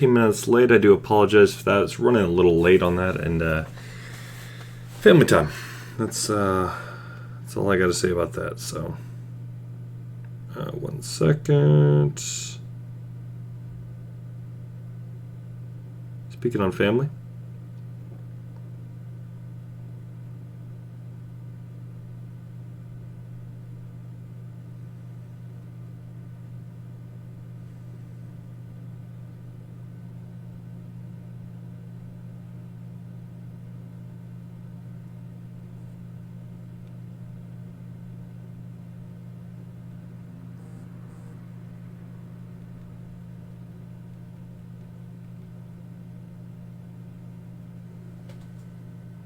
minutes late. I do apologize for that. It's running a little late on that, and family time. That's all I got to say about that. So, 1 second. Speaking on family.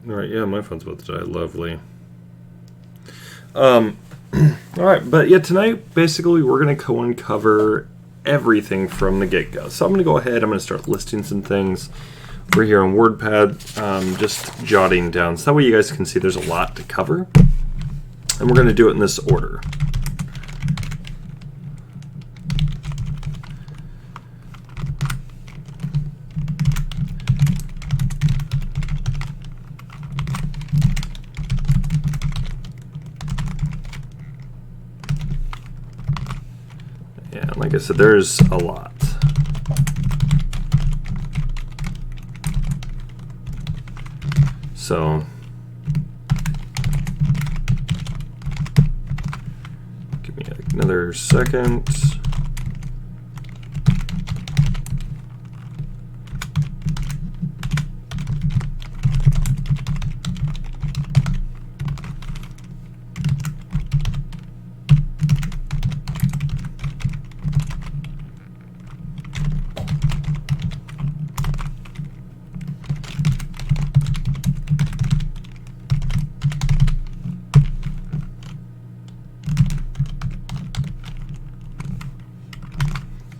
Alright, yeah, my phone's about to die. Lovely. Alright, but yeah, tonight, basically, we're going to go and cover everything from the get-go. So I'm going to go ahead, I'm going to start listing some things. We're here on WordPad, just jotting down. So that way you guys can see there's a lot to cover. And we're going to do it in this order. Yeah, like I said, there's a lot. So, give me another second.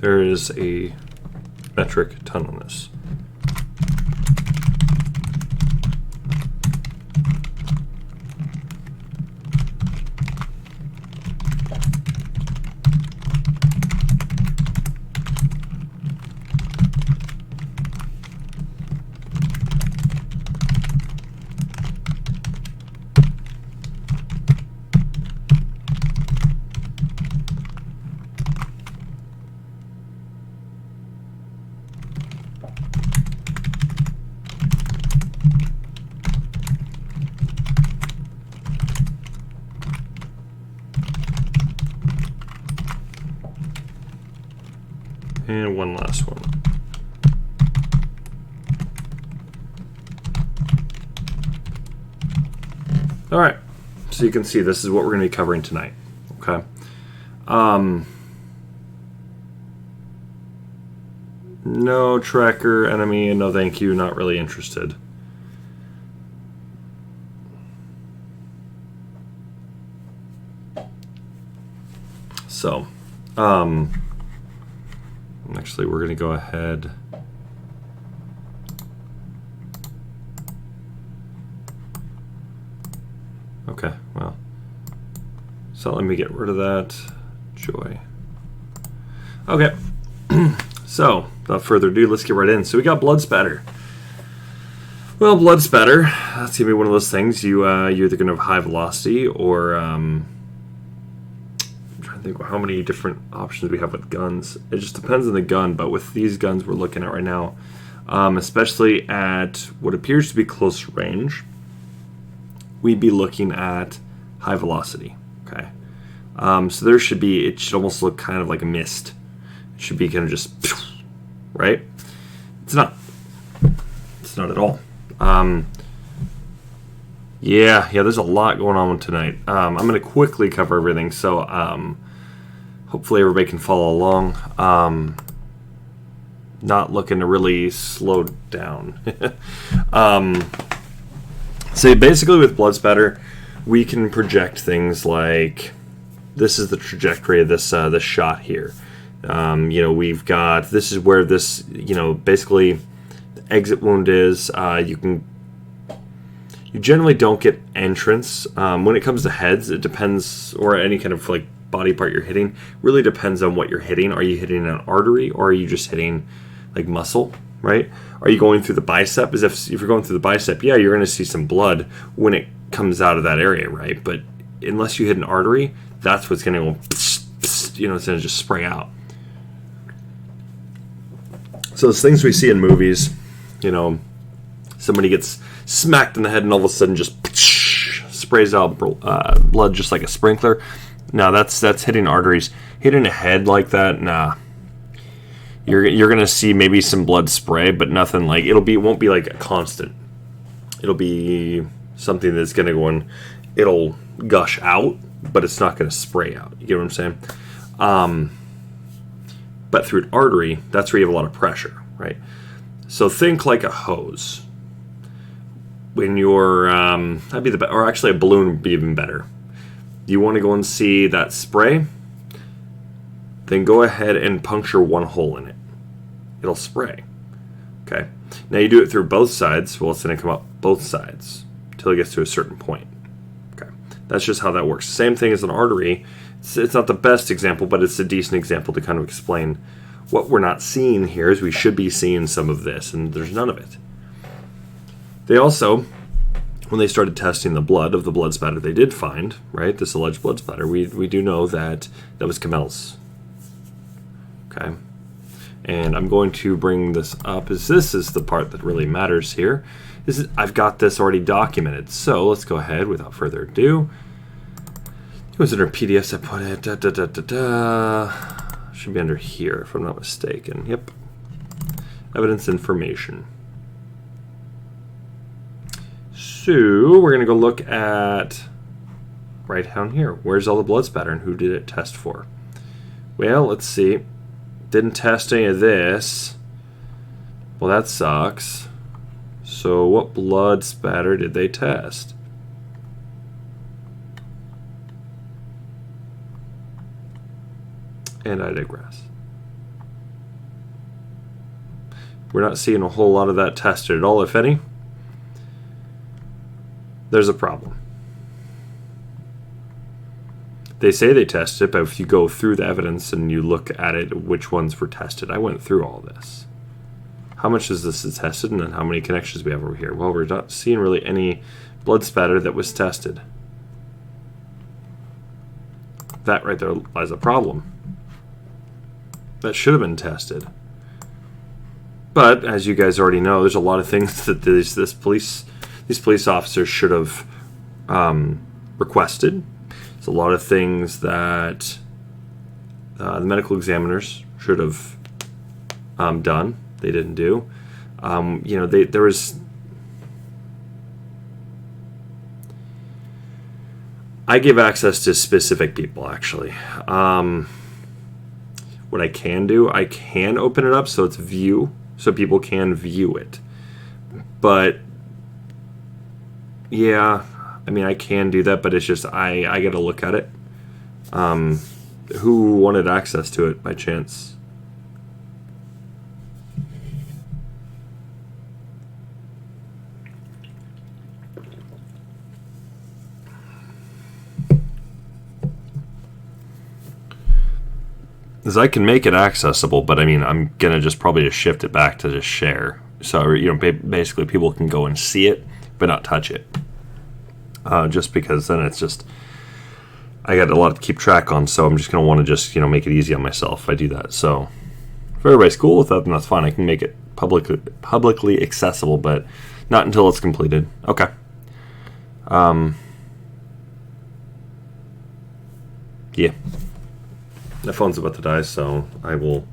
There is a metric ton on this. And one last one. All right, so you can see this is what we're going to be covering tonight. Okay. No tracker enemy, and no thank you, not really interested. So, actually, we're going to go ahead. Okay, well, so let me get rid of that. Joy. Okay, so without further ado, let's get right in. So we got blood spatter. Well, blood spatter, that's gonna be one of those things you're either gonna have high velocity or I'm trying to think of how many different options we have with guns. It just depends on the gun, but with these guns we're looking at right now, especially at what appears to be close range, we'd be looking at high velocity. Okay, so there should be, it should almost look kind of like a mist. It should be kind of just, right? It's not. It's not at all. Yeah, there's a lot going on tonight. I'm going to quickly cover everything, so hopefully everybody can follow along. Not looking to really slow down. So basically with blood spatter, we can project things like, this is the trajectory of this this shot here. We've got, this is where this, basically the exit wound is. You generally don't get entrance. When it comes to heads, it depends, or any kind of like body part you're hitting, really depends on what you're hitting. Are you hitting an artery, or are you just hitting like muscle, right? Are you going through the bicep? As if you're going through the bicep, yeah, you're going to see some blood when it comes out of that area, right? But unless you hit an artery, that's what's going to go, pss, pss, you know, it's going to just spray out. So those things we see in movies, you know, somebody gets smacked in the head and all of a sudden just sprays out blood just like a sprinkler. No, that's hitting arteries. Hitting a head like that, nah. You're gonna see maybe some blood spray, but nothing like it won't be like a constant. It'll be something that's gonna go in. It'll gush out, but it's not gonna spray out. You get what I'm saying? But through an artery, that's where you have a lot of pressure, right? So think like a hose. When you're that'd be the or actually a balloon would be even better. You want to go and see that spray? Then go ahead and puncture one hole in it. It'll spray. Okay. Now you do it through both sides. Well, it's going to come up both sides until it gets to a certain point. Okay. That's just how that works. Same thing as an artery. It's not the best example, but it's a decent example to kind of explain what we're not seeing here. Is we should be seeing some of this, and there's none of it. They also, when they started testing the blood of the blood spatter, they did find, right, this alleged blood spatter. We do know that was Kamel's. Okay. And I'm going to bring this up, as this is the part that really matters here. I've got this already documented. So let's go ahead without further ado. It was under PDFs I put it. Should be under here, if I'm not mistaken. Yep. Evidence information. So we're going to go look at right down here. Where's all the blood spatter and who did it test for? Well, let's see. Didn't test any of this. Well, that sucks. So what blood spatter did they test? And I digress. We're not seeing a whole lot of that tested at all, if any. There's a problem. They say they tested it, but if you go through the evidence and you look at it, which ones were tested, I went through all this. How much is this tested, and then how many connections we have over here? Well, we're not seeing really any blood spatter that was tested. That right there lies a problem. That should have been tested. But as you guys already know, there's a lot of things that these police officers should have requested. There's a lot of things that the medical examiners should have done. They didn't do. You know, there was. I give access to specific people, actually. What I can do, I can open it up so it's view, so people can view it. But yeah, I mean, I can do that, but it's just I got to look at it. Who wanted access to it by chance? Because I can make it accessible, but I mean, I'm gonna just probably just shift it back to just share. So, you know, basically people can go and see it, but not touch it. Just because then it's just, I got a lot to keep track on, so I'm just gonna want to just, you know, make it easy on myself if I do that. So, if everybody's cool with that, then that's fine. I can make it publicly accessible, but not until it's completed. Okay. Yeah. My phone's about to die, so I will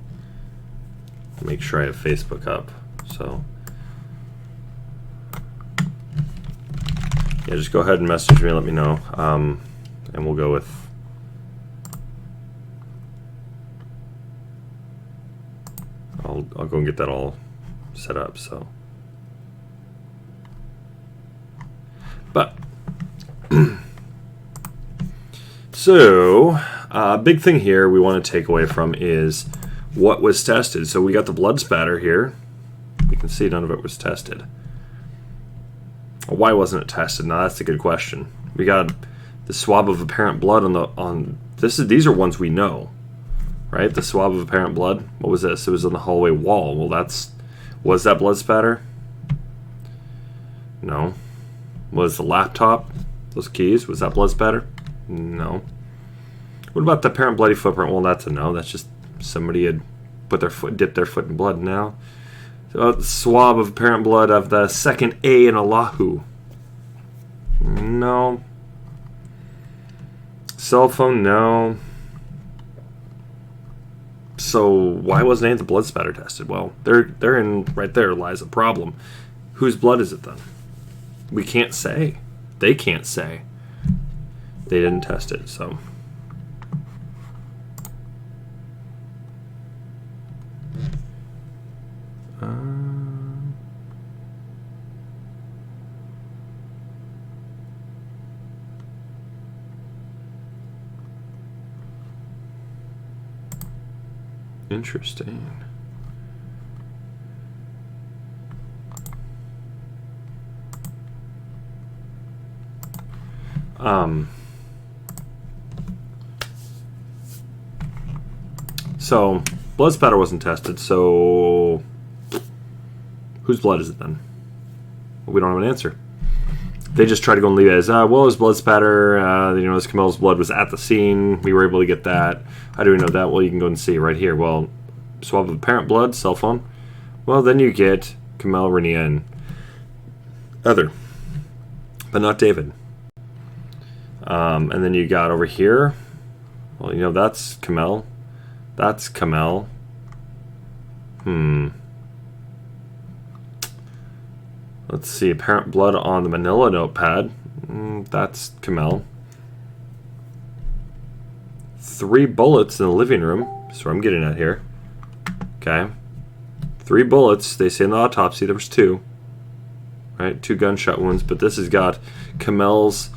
make sure I have Facebook up. So, yeah, just go ahead and message me, let me know, and we'll go with. I'll go and get that all set up. So, but so. Big thing here we want to take away from is what was tested. So we got the blood spatter here. You can see none of it was tested. Why wasn't it tested? Now that's a good question. We got the swab of apparent blood on these are ones we know. right? The swab of apparent blood. What was this? It was on the hallway wall. Well, was that blood spatter? No. Was the laptop, those keys, was that blood spatter? No. What about the apparent bloody footprint? Well, that's a no. That's just somebody had dipped their foot in blood now. So, the swab of apparent blood of the second A in Allahu. No. Cell phone, no. So why wasn't any of the blood spatter tested? Well, right there lies the problem. Whose blood is it then? We can't say. They can't say. They didn't test it, so. Interesting. So blood spatter wasn't tested, so whose blood is it then? Well, we don't have an answer. They just try to go and leave it as, well, it was blood spatter. This Kamel's blood was at the scene. We were able to get that. How do we know that? Well, you can go and see right here. Well, swab of apparent blood, cell phone. Well, then you get Kamel, Renia, and other, but not David. And then you got over here. Well, that's Kamel. That's Kamel. Let's see, apparent blood on the manila notepad. That's Kamel. 3 bullets in the living room. That's what I'm getting at here. Okay. 3 bullets. They say in the autopsy there was 2. Right? 2 gunshot wounds. But this has got Kamel's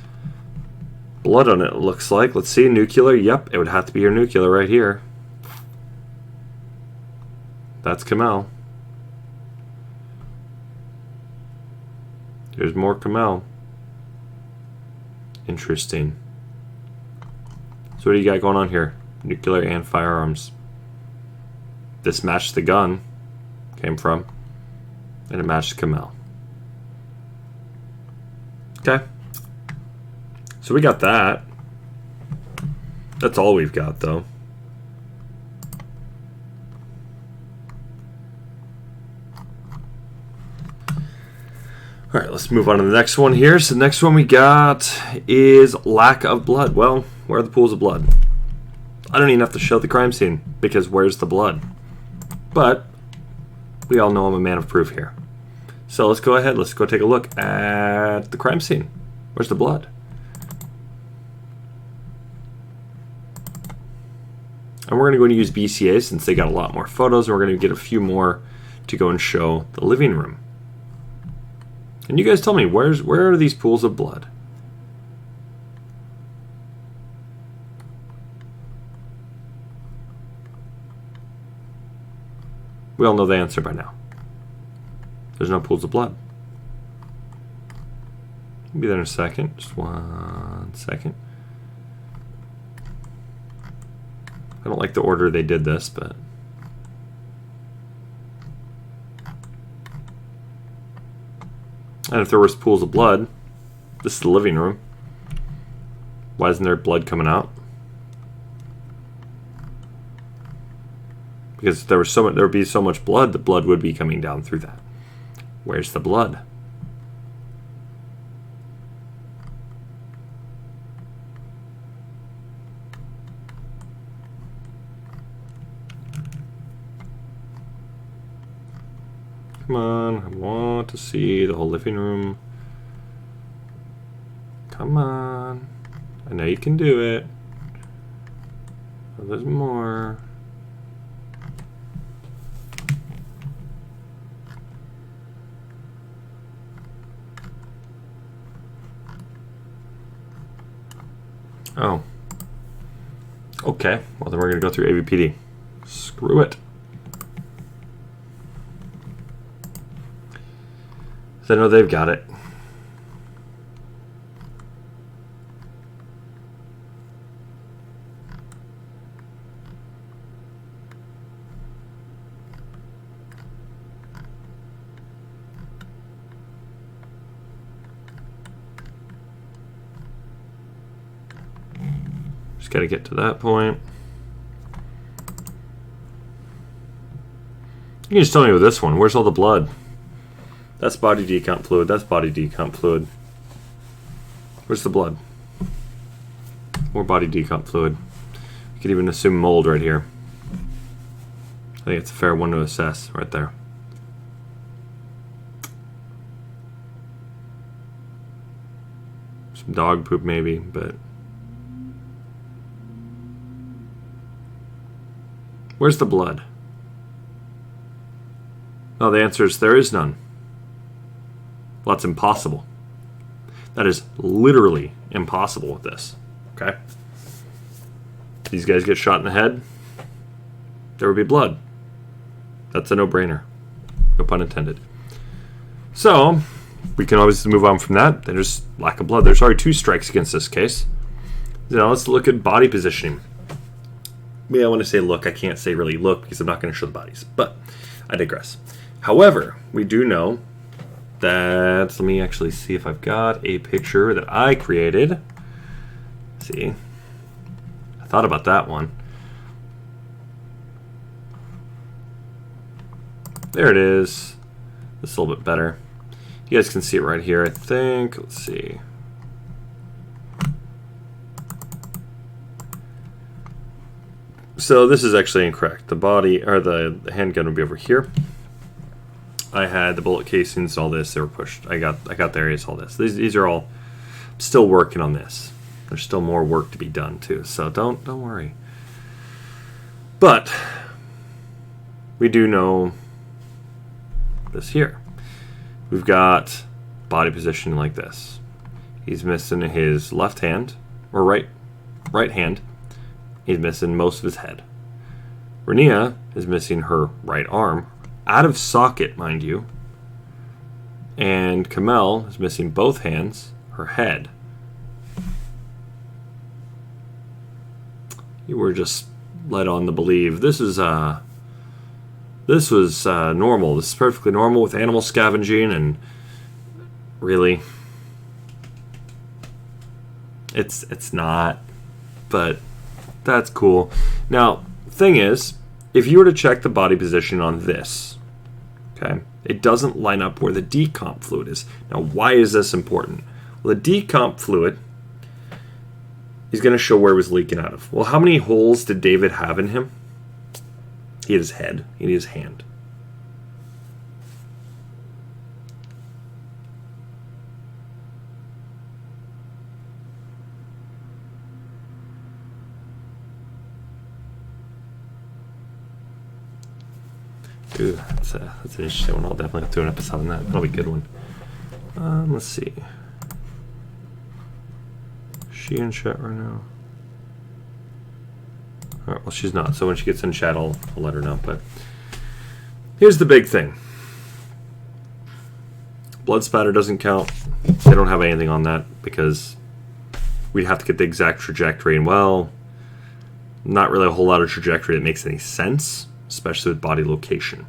blood on it, it looks like. Let's see, nuclear. Yep, it would have to be your nuclear right here. That's Kamel. There's more Kamel. Interesting. So what do you got going on here? Nuclear and firearms. This matched the gun came from, and it matched Kamel. Okay. So we got that. That's all we've got, though. All right, let's move on to the next one here. So the next one we got is lack of blood. Well, where are the pools of blood? I don't even have to show the crime scene because where's the blood? But we all know I'm a man of proof here. So let's go ahead. Let's go take a look at the crime scene. Where's the blood? And we're going to go and use BCA since they got a lot more photos, and we're going to get a few more to go and show the living room. And you guys tell me, where are these pools of blood? We all know the answer by now. There's no pools of blood. We'll be there in a second. Just 1 second. I don't like the order they did this, but... And if there was pools of blood, this is the living room. Why isn't there blood coming out? Because if there would be so much blood, the blood would be coming down through that. Where's the blood? Come on, I want to see the whole living room. Come on. I know you can do it. Oh, there's more. Oh. Okay, well then we're going to go through AVPD. Screw it. So I know they've got it. Just got to get to that point. You can just tell me with this one. Where's all the blood? That's body decomp fluid. That's body decomp fluid. Where's the blood? More body decomp fluid. You could even assume mold right here. I think it's a fair one to assess right there. Some dog poop maybe, but... Where's the blood? Oh, the answer is there is none. Well, that's impossible. That is literally impossible with this. Okay? These guys get shot in the head, there would be blood. That's a no-brainer. No pun intended. So, we can always move on from that. There's lack of blood. There's already 2 strikes against this case. Now let's look at body positioning. Maybe I want to say look. I can't say really look because I'm not going to show the bodies. But I digress. However, we do know that... Let me actually see if I've got a picture that I created. Let's see. I thought about that one. There it is. This is a little bit better. You guys can see it right here, I think. Let's see. So this is actually incorrect. The body, or the handgun would be over here. I had the bullet casings, all this. They were pushed. I got the areas, all this. These are all still working on this. There's still more work to be done too. So don't worry. But we do know this here. We've got body position like this. He's missing his left hand, or right hand. He's missing most of his head. Renia is missing her right arm, out of socket, mind you. And Kamel is missing both hands, her head. You were just led on to believe this was normal. This is perfectly normal with animal scavenging, and really, it's not. But that's cool. Now, the thing is, if you were to check the body position on this, okay, it doesn't line up where the decomp fluid is. Now, why is this important? Well, the decomp fluid is going to show where it was leaking out of. Well, how many holes did David have in him? He had his head. He had his hand. Ooh, that's an interesting one. I'll definitely have to do an episode on that. That'll be a good one. Let's see. Is she in chat right now? Alright, well, she's not. So when she gets in chat, I'll let her know. But here's the big thing. Blood spatter doesn't count. They don't have anything on that because we'd have to get the exact trajectory. And, well, not really a whole lot of trajectory that makes any sense, especially with body location.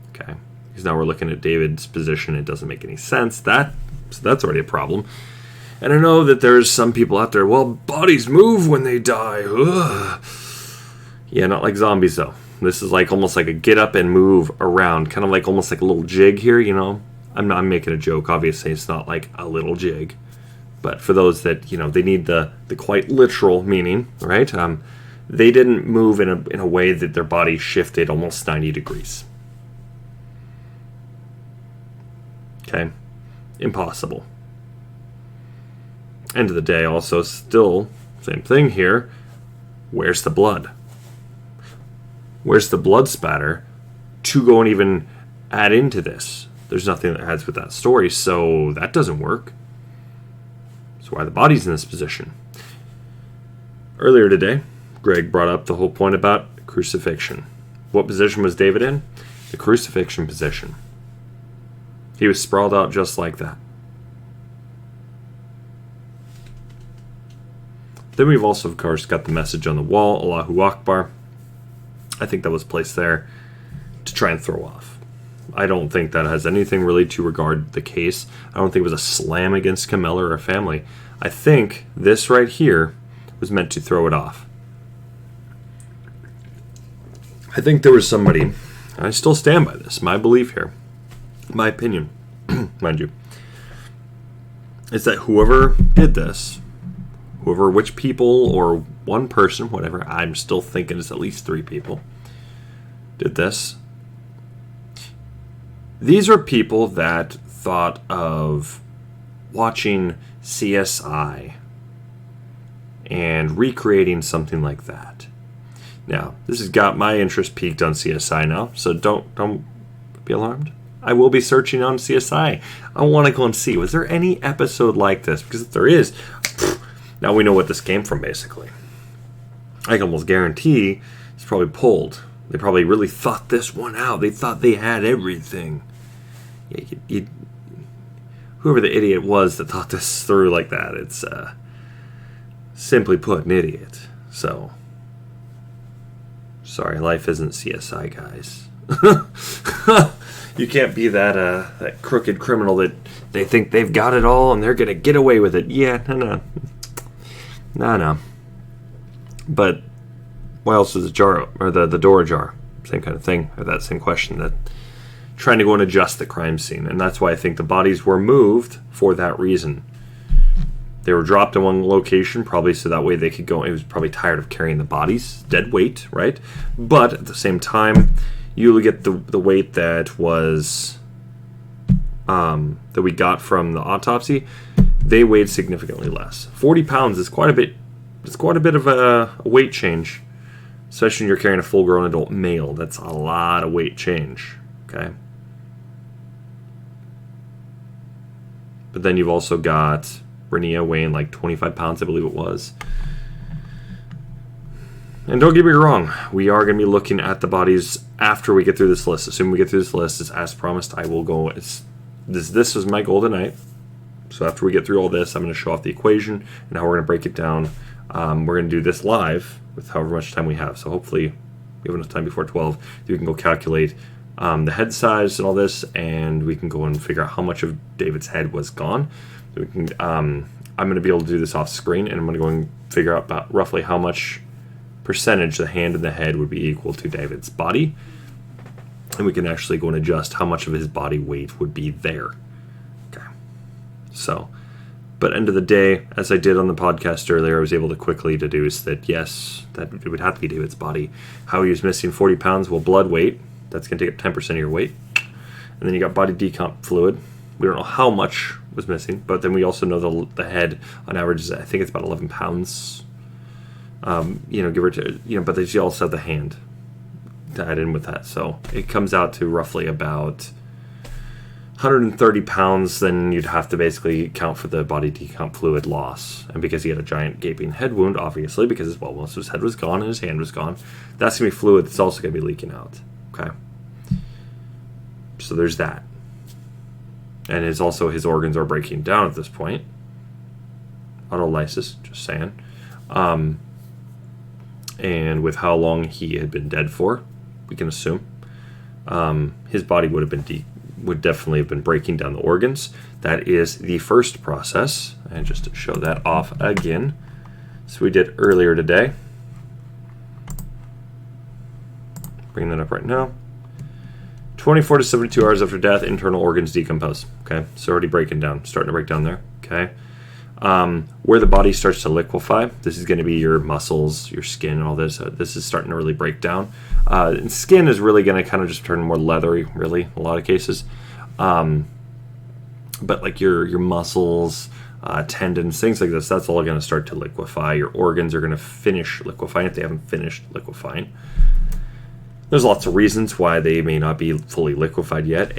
Okay, because now we're looking at David's position. It doesn't make any sense. So that's already a problem. And I know that there's some people out there, well, bodies move when they die. Ugh. Yeah, not like zombies, though. This is like almost like a get up and move around, kind of like almost like a little jig here, you know? I'm making a joke. Obviously, it's not like a little jig. But for those that, you know, they need the quite literal meaning, right? They didn't move in a way that their body shifted almost 90 degrees. Okay? Impossible. End of the day, also, still, same thing here. Where's the blood? Where's the blood spatter to go and even add into this? There's nothing that adds with that story, so that doesn't work. So why the body's in this position? Earlier today, Greg brought up the whole point about crucifixion. What position was David in? The crucifixion position. He was sprawled out just like that. Then we've also, of course, got the message on the wall, Allahu Akbar. I think that was placed there to try and throw off. I don't think that has anything really to regard the case. I don't think it was a slam against Kamel or her family. I think this right here was meant to throw it off. I think there was somebody, and I still stand by this, my belief here, my opinion, mind you, is that whoever did this, which people or one person, whatever, I'm still thinking it's at least 3 people, did this. These are people that thought of watching CSI and recreating something like that. Now, this has got my interest peaked on CSI now, so don't be alarmed. I will be searching on CSI. I want to go and see, was there any episode like this? Because if there is, now we know what this came from, basically. I can almost guarantee it's probably pulled. They probably really thought this one out. They thought they had everything. Yeah, whoever the idiot was that thought this through like that, it's simply put, an idiot. So, sorry, life isn't CSI, guys. You can't be that crooked criminal that they think they've got it all and they're going to get away with it. Yeah, no. But why else is the jar, or the door ajar? Same kind of thing, or that same question, that trying to go and adjust the crime scene. And that's why I think the bodies were moved for that reason. They were dropped in one location, probably so that way they could go. It was probably tired of carrying the bodies, dead weight, right? But at the same time, you get the weight that was that we got from the autopsy. They weighed significantly less. 40 pounds is quite a bit. It's quite a bit of a weight change, especially when you're carrying a full-grown adult male. That's a lot of weight change. Okay. But then you've also got Renia weighing like 25 pounds, I believe it was. And don't get me wrong, we are going to be looking at the bodies after we get through this list. Assuming we get through this list, as promised, I will go. This was my goal tonight. So after we get through all this, I'm going to show off the equation and how we're going to break it down. We're going to do this live with however much time we have. So hopefully we have enough time before 12. We can go calculate the head size and all this, and we can go and figure out how much of David's head was gone. So we can, I'm going to be able to do this off screen, and I'm going to go and figure out about roughly how much percentage the hand and the head would be equal to David's body, and we can actually go and adjust how much of his body weight would be there. Okay. So, but end of the day, as I did on the podcast earlier, I was able to quickly deduce that yes, that it would have to be David's body. How he was missing 40 pounds, well, blood weight, that's going to take up 10% of your weight. And then you got body decomp fluid. We don't know how much was missing, but then we also know the head on average is, I think it's about 11 pounds. Give or take, but they also have the hand to add in with that. So it comes out to roughly about 130 pounds. Then you'd have to basically count for the body decomp fluid loss. And because he had a giant gaping head wound, obviously, because most of his head was gone and his hand was gone, that's going to be fluid that's also going to be leaking out. Okay. So there's that. And his organs are breaking down at this point. Autolysis, just saying. And with how long he had been dead for, we can assume his body would definitely have been breaking down the organs. That is the first process. And just to show that off again, so we did earlier today. Bring that up right now. 24 to 72 hours after death, internal organs decompose. Okay, so already starting to break down there. Okay. Where the body starts to liquefy, this is going to be your muscles, your skin, and all this. This is starting to really break down. And skin is really going to kind of just turn more leathery, really, in a lot of cases. But like your muscles, tendons, things like this, that's all going to start to liquefy. Your organs are going to finish liquefying if they haven't finished liquefying. There's lots of reasons why they may not be fully liquefied yet.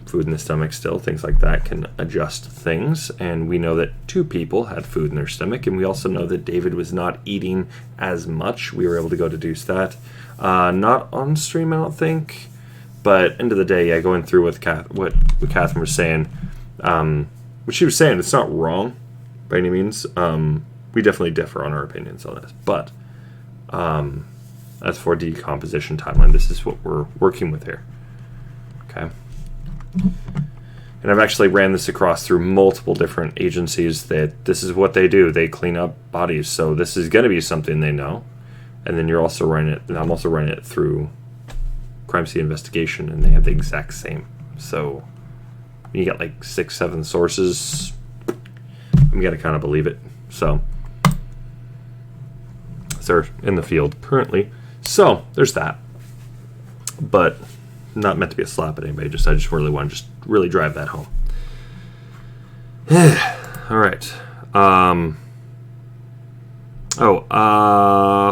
Food in the stomach still, things like that can adjust things. And we know that 2 people had food in their stomach, and we also know that David was not eating as much. We were able to go deduce that. Not on stream, I don't think. But end of the day, yeah, going through what Catherine was saying, what she was saying, it's not wrong by any means. We definitely differ on our opinions on this. But as for decomposition timeline, this is what we're working with here. Okay. And I've actually ran this across through multiple different agencies that this is what they do. They clean up bodies. So this is going to be something they know. And then you're also running it, and I'm also running it through crime scene investigation, and they have the exact same. So you got like 6-7 sources. I'm going to kind of believe it. So they're in the field currently. So there's that. But not meant to be a slap at anybody. I just really want to really drive that home. All right.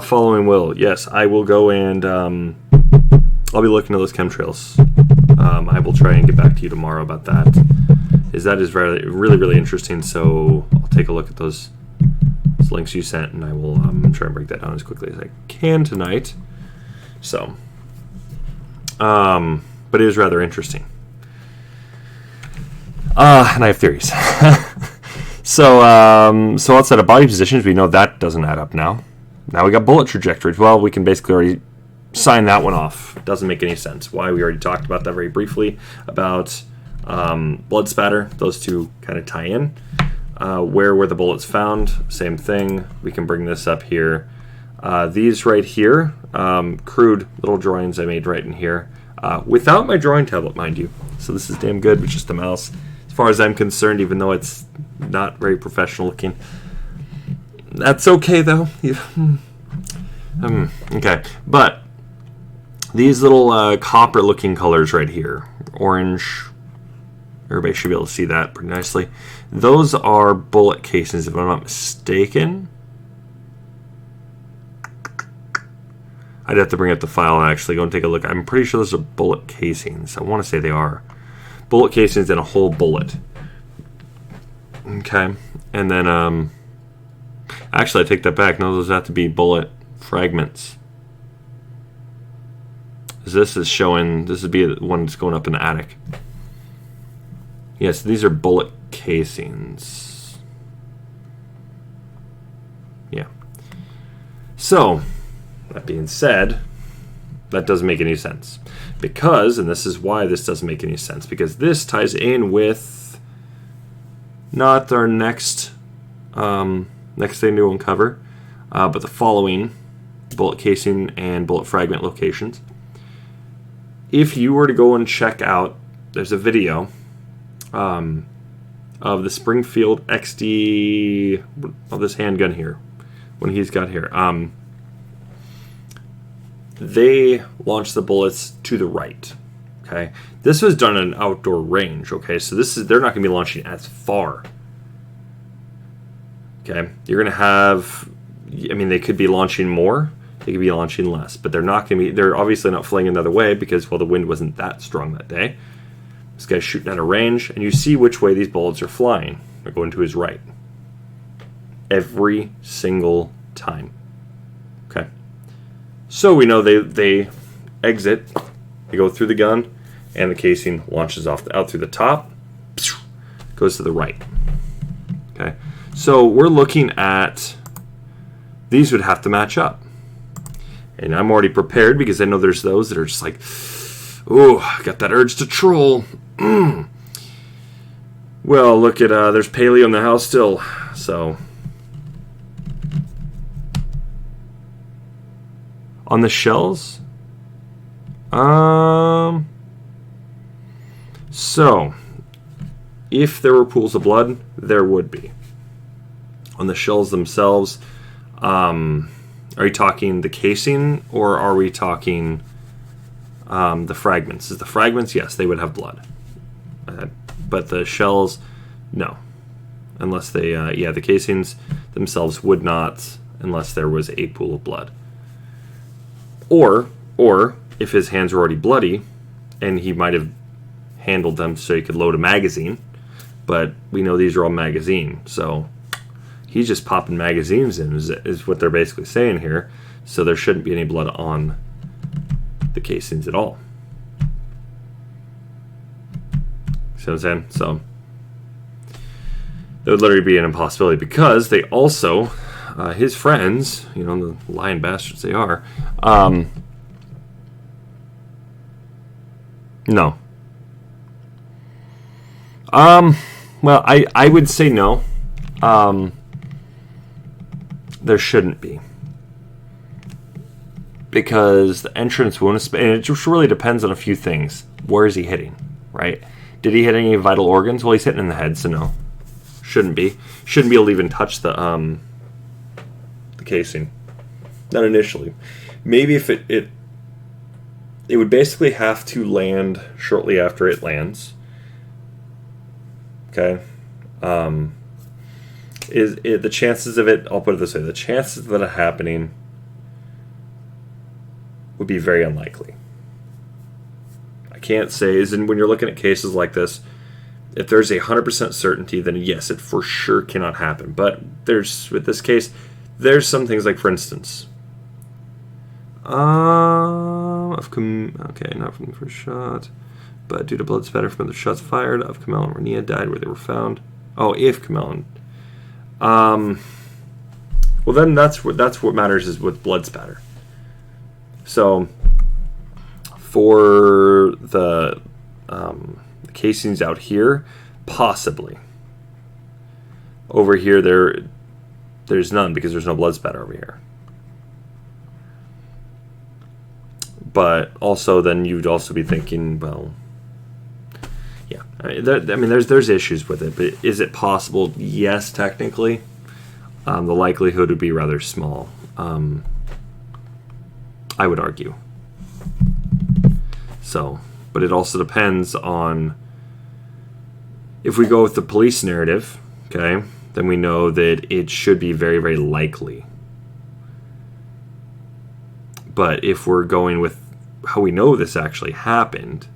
Following Will. Yes, I will go and I'll be looking at those chemtrails. I will try and get back to you tomorrow about that. That is really interesting. So I'll take a look at those links you sent, and I will try and break that down as quickly as I can tonight. So. But it is rather interesting. And I have theories. So outside of body positions, we know that doesn't add up now. Now we got bullet trajectories. Well, we can basically already sign that one off. Doesn't make any sense. Why? We already talked about that very briefly, about blood spatter. Those two kind of tie in. Where were the bullets found? Same thing. We can bring this up here. These right here, crude little drawings I made right in here, without my drawing tablet, mind you. So this is damn good with just a mouse, as far as I'm concerned, even though it's not very professional looking. That's okay, though. Okay, but these little copper-looking colors right here, orange, everybody should be able to see that pretty nicely. Those are bullet casings, if I'm not mistaken. I'd have to bring up the file and actually go and take a look. I'm pretty sure those are bullet casings. I want to say they are. Bullet casings in a whole bullet. Okay. And then, actually, I take that back. No, those have to be bullet fragments. This is showing, this would be the one that's going up in the attic. Yes, these are bullet casings. Yeah. So, that being said, that doesn't make any sense. Because, and this is why this doesn't make any sense, because this ties in with not our next thing to uncover, but the following bullet casing and bullet fragment locations. If you were to go and check out, there's a video of the Springfield XD, of this handgun here, when he's got here. They launched the bullets to the right. Okay, this was done at an outdoor range. Okay, so they're not going to be launching as far. Okay, you're going to have, I mean, they could be launching more, they could be launching less, but they're not going to be. They're obviously not flying another way because, well, the wind wasn't that strong that day. This guy's shooting at a range, and you see which way these bullets are flying. They're going to his right every single time. Okay. So we know they exit, they go through the gun, and the casing launches out through the top, goes to the right. Okay, so we're looking at, these would have to match up. And I'm already prepared because I know there's those that are just like, oh, I got that urge to troll. Well, look at, there's paleo in the house still, so. On the shells? So, if there were pools of blood, there would be. On the shells themselves, are you talking the casing, or are we talking the fragments? Is the fragments? Yes, they would have blood. But the shells, no. Unless they, the casings themselves would not, unless there was a pool of blood. Or if his hands were already bloody, and he might have handled them so he could load a magazine, but we know these are all magazine, so he's just popping magazines in, is what they're basically saying here, so there shouldn't be any blood on the casings at all. See what I'm saying? So that would literally be an impossibility, because they also, his friends, the lying bastards they are, no. Well, I would say no. There shouldn't be. Because the entrance wound, and it just really depends on a few things. Where is he hitting, right? Did he hit any vital organs? Well, he's hitting in the head, so no. Shouldn't be. Shouldn't be able to even touch the casing. Not initially. Maybe if it would basically have to land shortly after it lands. Okay. The chances of it, I'll put it this way, the chances of it happening would be very unlikely. I can't say, when you're looking at cases like this, if there's a 100% certainty, then yes, it for sure cannot happen. But with this case, there's some things like, for instance, okay, not from the first shot, but due to blood spatter from the shots fired of Kamel and Rania died where they were found. Oh, if Kamel and... well, then that's what matters is with blood spatter. So, for the casings out here, possibly. Over here, there's none because there's no blood spatter over here. But also, then you'd also be thinking, well, yeah. There's issues with it, but is it possible? Yes, technically. The likelihood would be rather small. I would argue. So, but it also depends on, if we go with the police narrative, okay, then we know that it should be very, very likely. But if we're going with how we know this actually happened,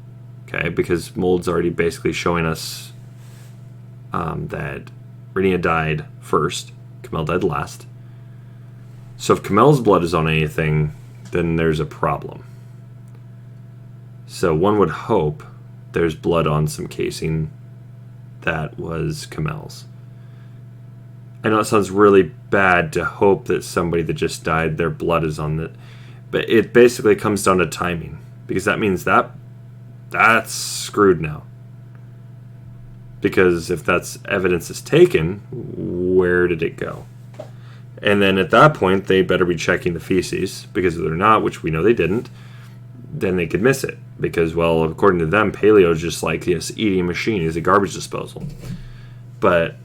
okay, because Mold's already basically showing us that Rania died first, Kamel died last. So if Kamel's blood is on anything, then there's a problem. So one would hope there's blood on some casing that was Kamel's. I know it sounds really bad to hope that somebody that just died, their blood is on it, but it basically comes down to timing, because that means that's screwed now. Because if that's evidence is taken, where did it go? And then at that point, they better be checking the feces, because if they're not, which we know they didn't, then they could miss it. Because, well, according to them, paleo is just like this eating machine. It's a garbage disposal. But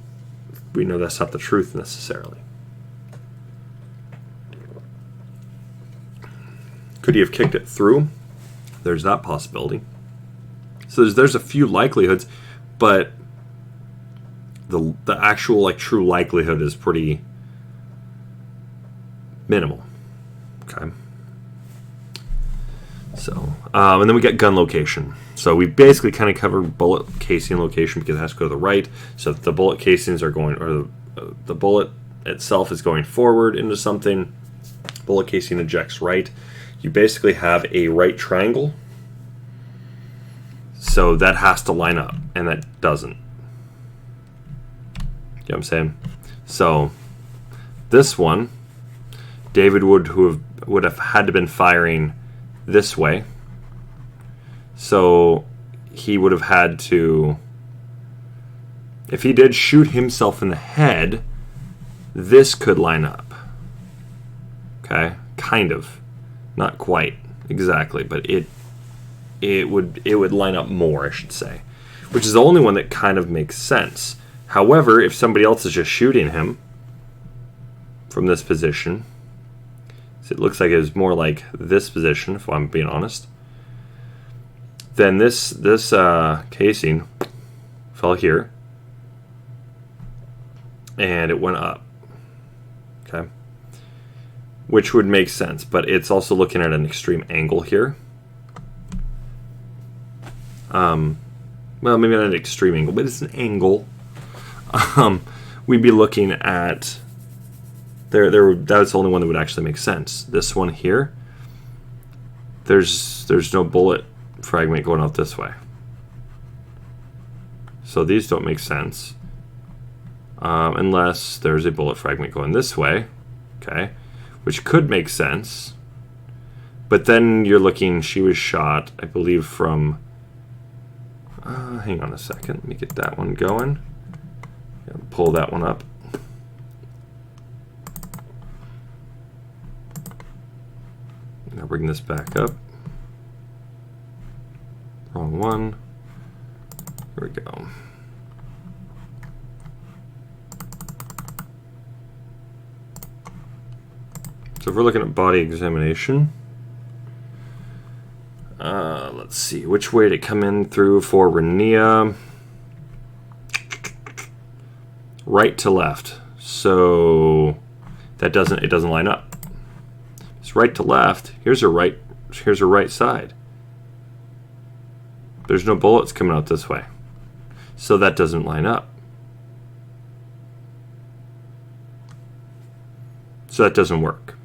we know that's not the truth necessarily. Could he have kicked it through? There's that possibility. So there's a few likelihoods, but the actual true likelihood is pretty minimal. Okay. So, and then we got gun location. So we basically kind of covered bullet casing location because it has to go to the right. So if the bullet casings are going, or the bullet itself is going forward into something, bullet casing ejects right. You basically have a right triangle. So that has to line up, and that doesn't. You know what I'm saying? So this one, David would have had to been firing this way. So he would have had to, if he did shoot himself in the head, this could line up. Okay? Kind of. Not quite exactly, but it would line up more, I should say. Which is the only one that kind of makes sense. However, if somebody else is just shooting him from this position, so it looks like it was more like this position, if I'm being honest, then this casing fell here, and it went up. Okay, which would make sense, but it's also looking at an extreme angle here. Well, maybe not an extreme angle, but it's an angle. We'd be looking at that's the only one that would actually make sense. This one here, there's no bullet fragment going out this way, so these don't make sense unless there's a bullet fragment going this way. Okay, which could make sense, but then you're looking, she was shot, I believe, from Hang on a second. Let me get that one going. Pull that one up. Now bring this back up. Wrong one. Here we go. So if we're looking at body examination, let's see, which way did it come in through for Renia? Right to left. So it doesn't line up. It's right to left. Here's her right side. There's no bullets coming out this way. So that doesn't line up. So that doesn't work.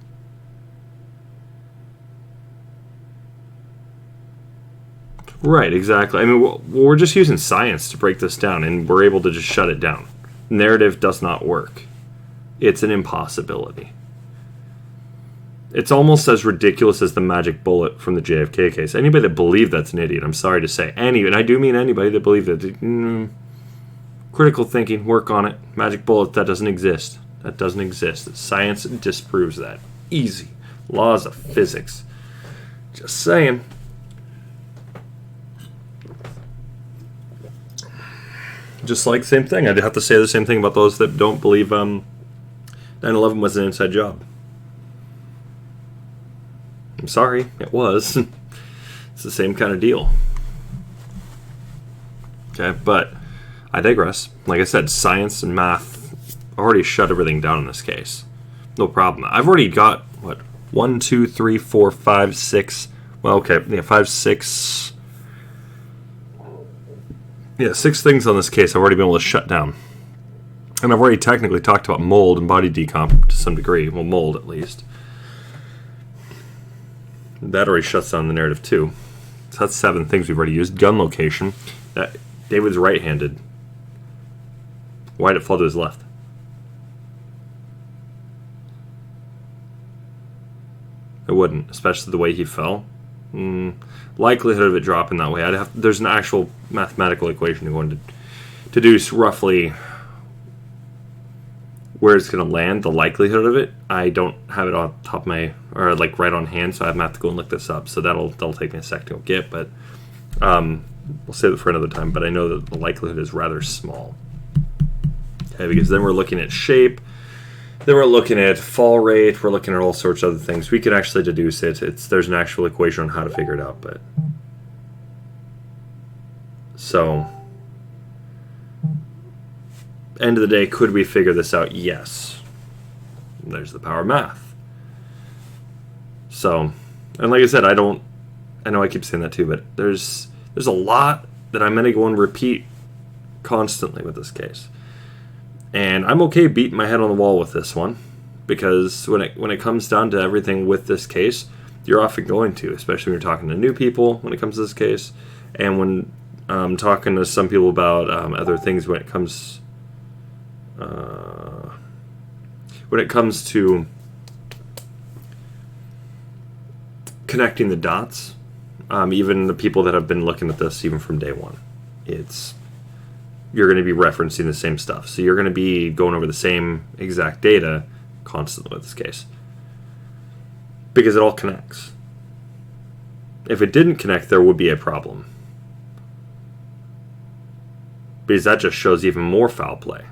Right, exactly. I mean, we're just using science to break this down, and we're able to just shut it down. Narrative does not work. It's an impossibility. It's almost as ridiculous as the magic bullet from the JFK case. Anybody that believes that's an idiot, I'm sorry to say. And I do mean anybody that believes that. Critical thinking, work on it. Magic bullet, that doesn't exist. That doesn't exist. Science disproves that. Easy. Laws of physics. Just saying. Just like, same thing. I'd have to say the same thing about those that don't believe 9/11 was an inside job. I'm sorry, it was. It's the same kind of deal. Okay, but I digress. Like I said, science and math already shut everything down in this case. No problem. I've already got, 1, 2, 3, 4, 5, 6. Well, okay, yeah, 5, 6. Yeah, 6 things on this case I've already been able to shut down. And I've already technically talked about mold and body decomp to some degree. Well, mold at least. That already shuts down the narrative too. So that's 7 things we've already used. Gun location. David's right-handed. Why did it fall to his left? It wouldn't, especially the way he fell. Likelihood of it dropping that way. There's an actual mathematical equation to go into to deduce roughly where it's going to land, the likelihood of it. I don't have it on top of my, or like right on hand, so I have to go and look this up. So that'll take me a sec to go get, but we'll save it for another time. But I know that the likelihood is rather small. Okay, because then we're looking at shape, then we're looking at fall rate, we're looking at all sorts of other things. We can actually deduce it. There's an actual equation on how to figure it out, but so end of the day, could we figure this out? Yes. There's the power of math. So, and like I said, I know I keep saying that too, but there's a lot that I'm going to go and repeat constantly with this case. And I'm okay beating my head on the wall with this one, because when it comes down to everything with this case, you're often going to, especially when you're talking to new people when it comes to this case, and when I'm talking to some people about other things when it comes to connecting the dots. Even the people that have been looking at this even from day one, you're going to be referencing the same stuff. So you're going to be going over the same exact data constantly with this case, because it all connects. If it didn't connect, there would be a problem, because that just shows even more foul play.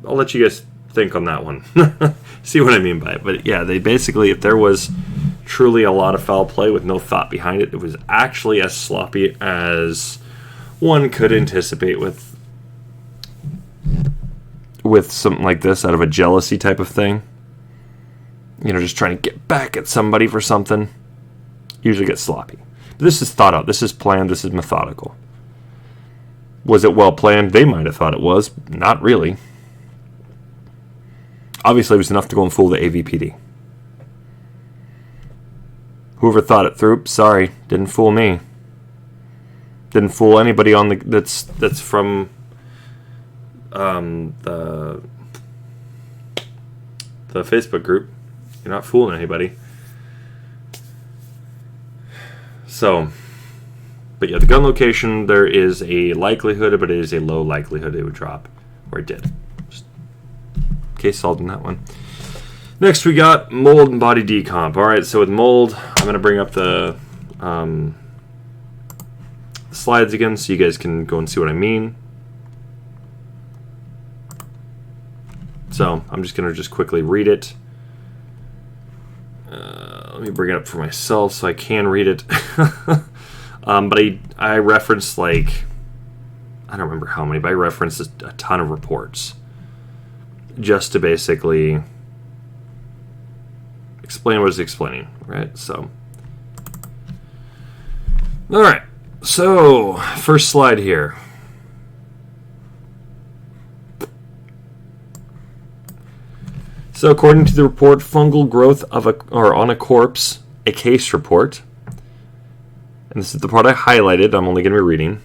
I'll let you guys think on that one. See what I mean by it. But yeah, they basically, if there was truly a lot of foul play with no thought behind it, it was actually as sloppy as one could anticipate with something like this out of a jealousy type of thing. You know, just trying to get back at somebody for something. Usually gets sloppy. But this is thought out. This is planned. This is methodical. Was it well planned? They might have thought it was. Not really. Obviously, it was enough to go and fool the AVPD. Whoever thought it through, sorry, didn't fool me. Didn't fool anybody on that's from the Facebook group. You're not fooling anybody. So, But yeah, the gun location, there is a likelihood, but it is a low likelihood it would drop, or it did. Just case solved in that one. Next, we got mold and body decomp. All right, so with mold, I'm going to bring up the slides again so you guys can go and see what I mean. So I'm just going to quickly read it. Let me bring it up for myself so I can read it. But I referenced, like, I don't remember how many, but I referenced a ton of reports just to basically explain what it's explaining, right? So, all right. So, first slide here. So, according to the report, fungal growth on a corpse, a case report, and this is the part I highlighted, I'm only going to be reading,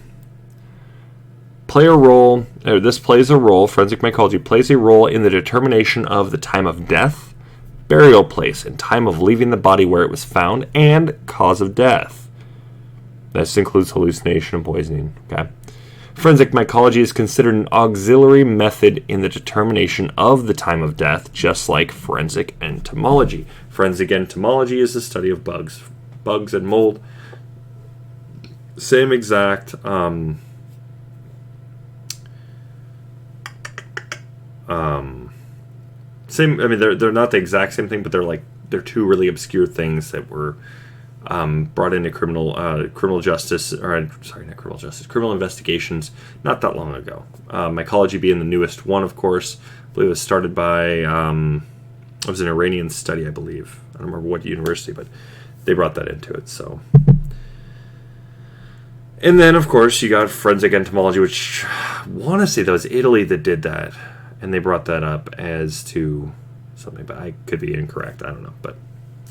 this plays a role, forensic mycology plays a role in the determination of the time of death, burial place, and time of leaving the body where it was found, and cause of death. This includes hallucination and poisoning. Okay. Forensic mycology is considered an auxiliary method in the determination of the time of death, just like forensic entomology. Forensic entomology is the study of bugs and mold. Same exact same. I mean, they're not the exact same thing, but they're two really obscure things that were brought into criminal justice, or sorry, not criminal justice, criminal investigations not that long ago. Mycology being the newest one, of course. I believe it was started by it was an Iranian study, I believe. I don't remember what university, but they brought that into it. So, and then of course you got forensic entomology, which I want to say that was Italy that did that, and they brought that up as to something, but I could be incorrect. I don't know. But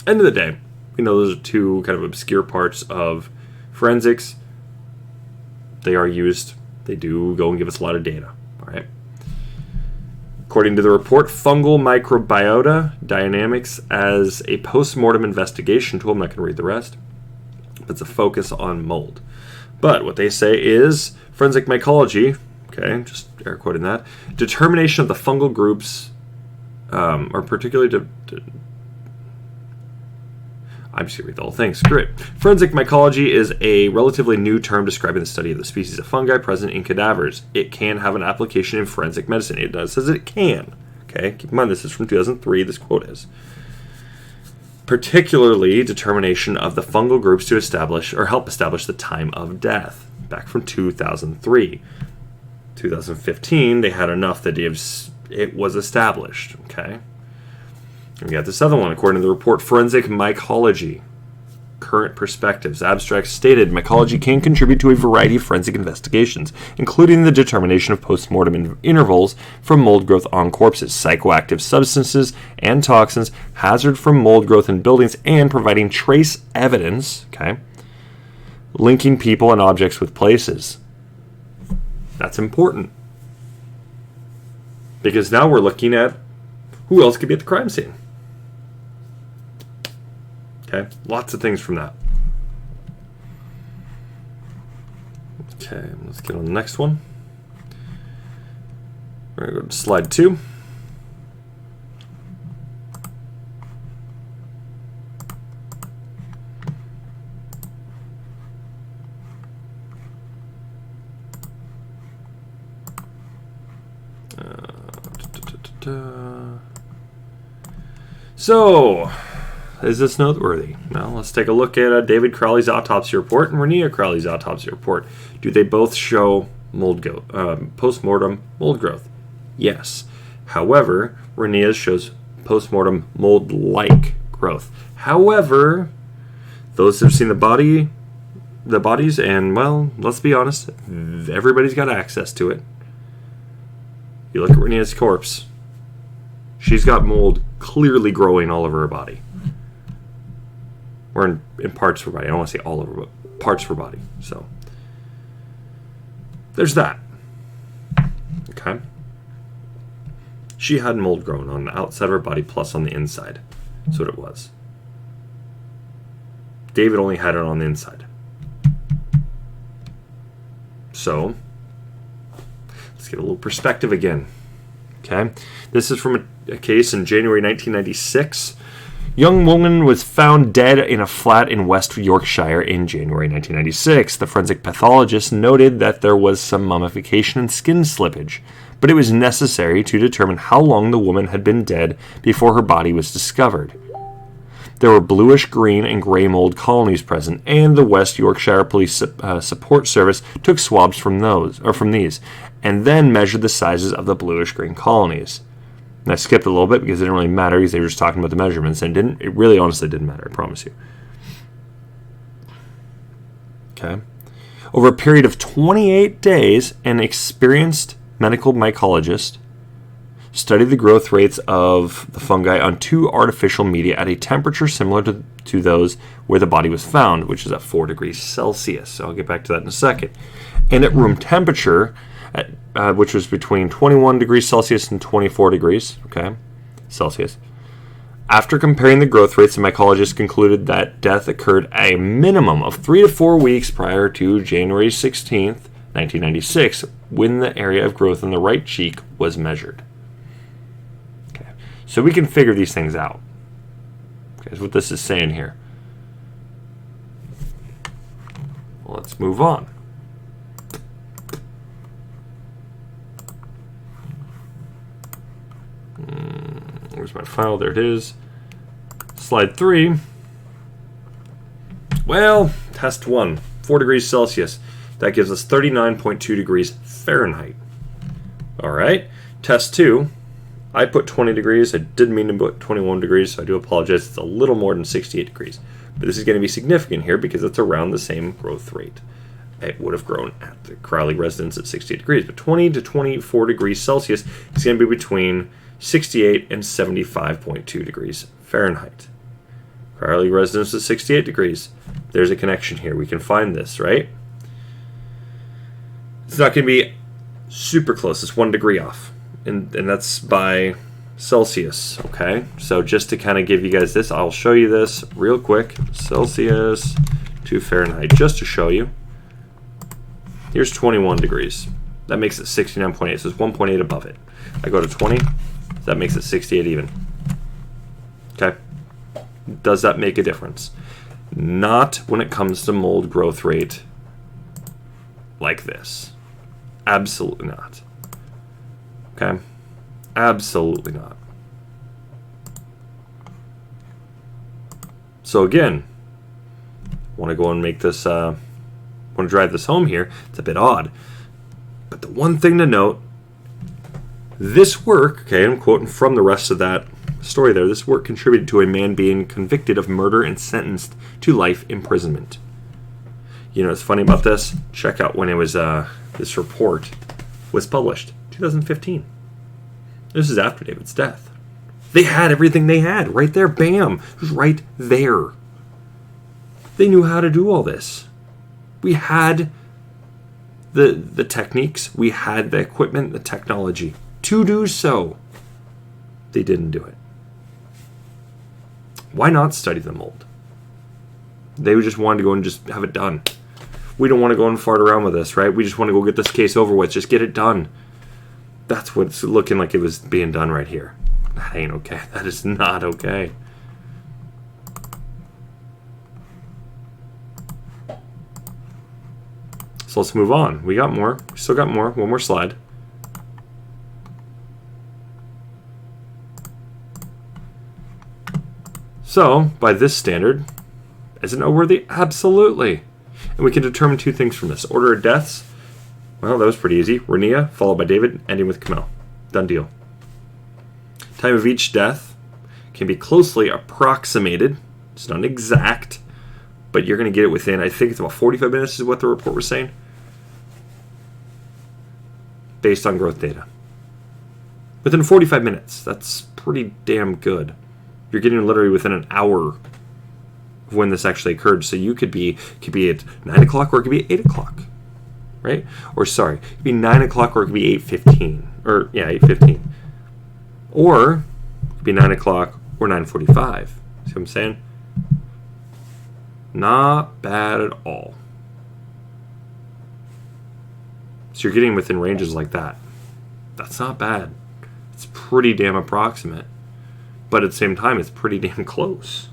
end of the day, we know those are two kind of obscure parts of forensics. They are used. They do go and give us a lot of data. All right. According to the report, fungal microbiota dynamics as a post-mortem investigation tool. I'm not going to read the rest. But it's a focus on mold. But what they say is forensic mycology, okay, just air quoting that, determination of the fungal groups, or particularly I'm just going to read the whole thing. Screw it. Forensic mycology is a relatively new term describing the study of the species of fungi present in cadavers. It can have an application in forensic medicine. It does says it can. Okay, keep in mind this is from 2003. This quote is particularly determination of the fungal groups to establish or help establish the time of death. Back from 2003, 2015, they had enough that it was established. Okay. We got this other one, according to the report, Forensic Mycology, Current Perspectives. Abstract stated, mycology can contribute to a variety of forensic investigations, including the determination of post-mortem intervals from mold growth on corpses, psychoactive substances and toxins, hazard from mold growth in buildings, and providing trace evidence, okay, linking people and objects with places. That's important. Because now we're looking at who else could be at the crime scene. Okay, lots of things from that. Okay, let's get on the next one. We're going to go to slide 2. So, is this noteworthy? Well, let's take a look at David Crowley's autopsy report and Renia Crowley's autopsy report. Do they both show post-mortem mold growth? Yes. However, Renea's shows post-mortem mold-like growth. However, those who've seen the bodies, and, well, let's be honest, everybody's got access to it. You look at Renea's corpse. She's got mold clearly growing all over her body. Or in parts of her body. I don't want to say all over, but parts of her body. So, there's that. Okay. She had mold growing on the outside of her body plus on the inside. That's what it was. David only had it on the inside. So let's get a little perspective again. Okay, this is from a case in January 1996. Young woman was found dead in a flat in West Yorkshire in January 1996. The forensic pathologist noted that there was some mummification and skin slippage, but it was necessary to determine how long the woman had been dead before her body was discovered. There were bluish-green and grey mold colonies present, and the West Yorkshire Police Support Service took swabs from these, and then measured the sizes of the bluish-green colonies. And I skipped a little bit because it didn't really matter because they were just talking about the measurements, and it really honestly didn't matter, I promise you. Okay. Over a period of 28 days, an experienced medical mycologist studied the growth rates of the fungi on 2 artificial media at a temperature similar to those where the body was found, which is at 4 degrees Celsius. So I'll get back to that in a second. And at room temperature, which was between 21 degrees Celsius and 24 degrees Celsius. After comparing the growth rates, the mycologist concluded that death occurred a minimum of 3 to 4 weeks prior to January 16th, 1996, when the area of growth in the right cheek was measured. Okay, so we can figure these things out. Okay, that's what this is saying here. Well, let's move on. Where's my file? There it is. Slide 3. Well, test 1, 4 degrees Celsius. That gives us 39.2 degrees Fahrenheit. All right. Test 2. I put 20 degrees. I didn't mean to put 21 degrees, so I do apologize. It's a little more than 68 degrees. But this is going to be significant here because it's around the same growth rate. It would have grown at the Crowley residence at 68 degrees. But 20 to 24 degrees Celsius is going to be between 68 and 75.2 degrees Fahrenheit. Crowley residence is 68 degrees. There's a connection here. We can find this, right? It's not going to be super close. It's 1 degree off. And that's by Celsius, okay? So just to kind of give you guys this, I'll show you this real quick. Celsius to Fahrenheit, just to show you. Here's 21 degrees. That makes it 69.8, so it's 1.8 above it. I go to 20. That makes it 68 even. Okay. Does that make a difference? Not when it comes to mold growth rate like this. Absolutely not. Okay. Absolutely not. So again, want to go and make this, want to drive this home here. It's a bit odd. But the one thing to note, this work, okay, I'm quoting from the rest of that story there, this work contributed to a man being convicted of murder and sentenced to life imprisonment. You know what's funny about this? Check out when it was, this report was published, 2015. This is after David's death. They had everything they had right there, bam, it was right there. They knew how to do all this. We had the techniques, we had the equipment, the technology to do so. They didn't do it. Why not study the mold? They just wanted to go and just have it done. We don't want to go and fart around with this, right? We just want to go get this case over with. Just get it done. That's what's looking like it was being done right here. That ain't okay. That is not okay. So let's move on. We got more. We still got more. One more slide. So, by this standard, is it noteworthy? Absolutely. And we can determine 2 things from this. Order of deaths. Well, that was pretty easy. Rania, followed by David, ending with Kamel. Done deal. Time of each death can be closely approximated. It's not exact, but you're going to get it within, I think it's about 45 minutes is what the report was saying. Based on growth data. Within 45 minutes. That's pretty damn good. You're getting literally within an hour of when this actually occurred. So you could be at 9 o'clock or it could be 8 o'clock. Right? Or sorry, it could be 9 o'clock or it could be 8:15. Or yeah, 8:15. Or it could be 9 o'clock or 9:45. See what I'm saying? Not bad at all. So you're getting within ranges like that. That's not bad. It's pretty damn approximate. But at the same time, it's pretty damn close.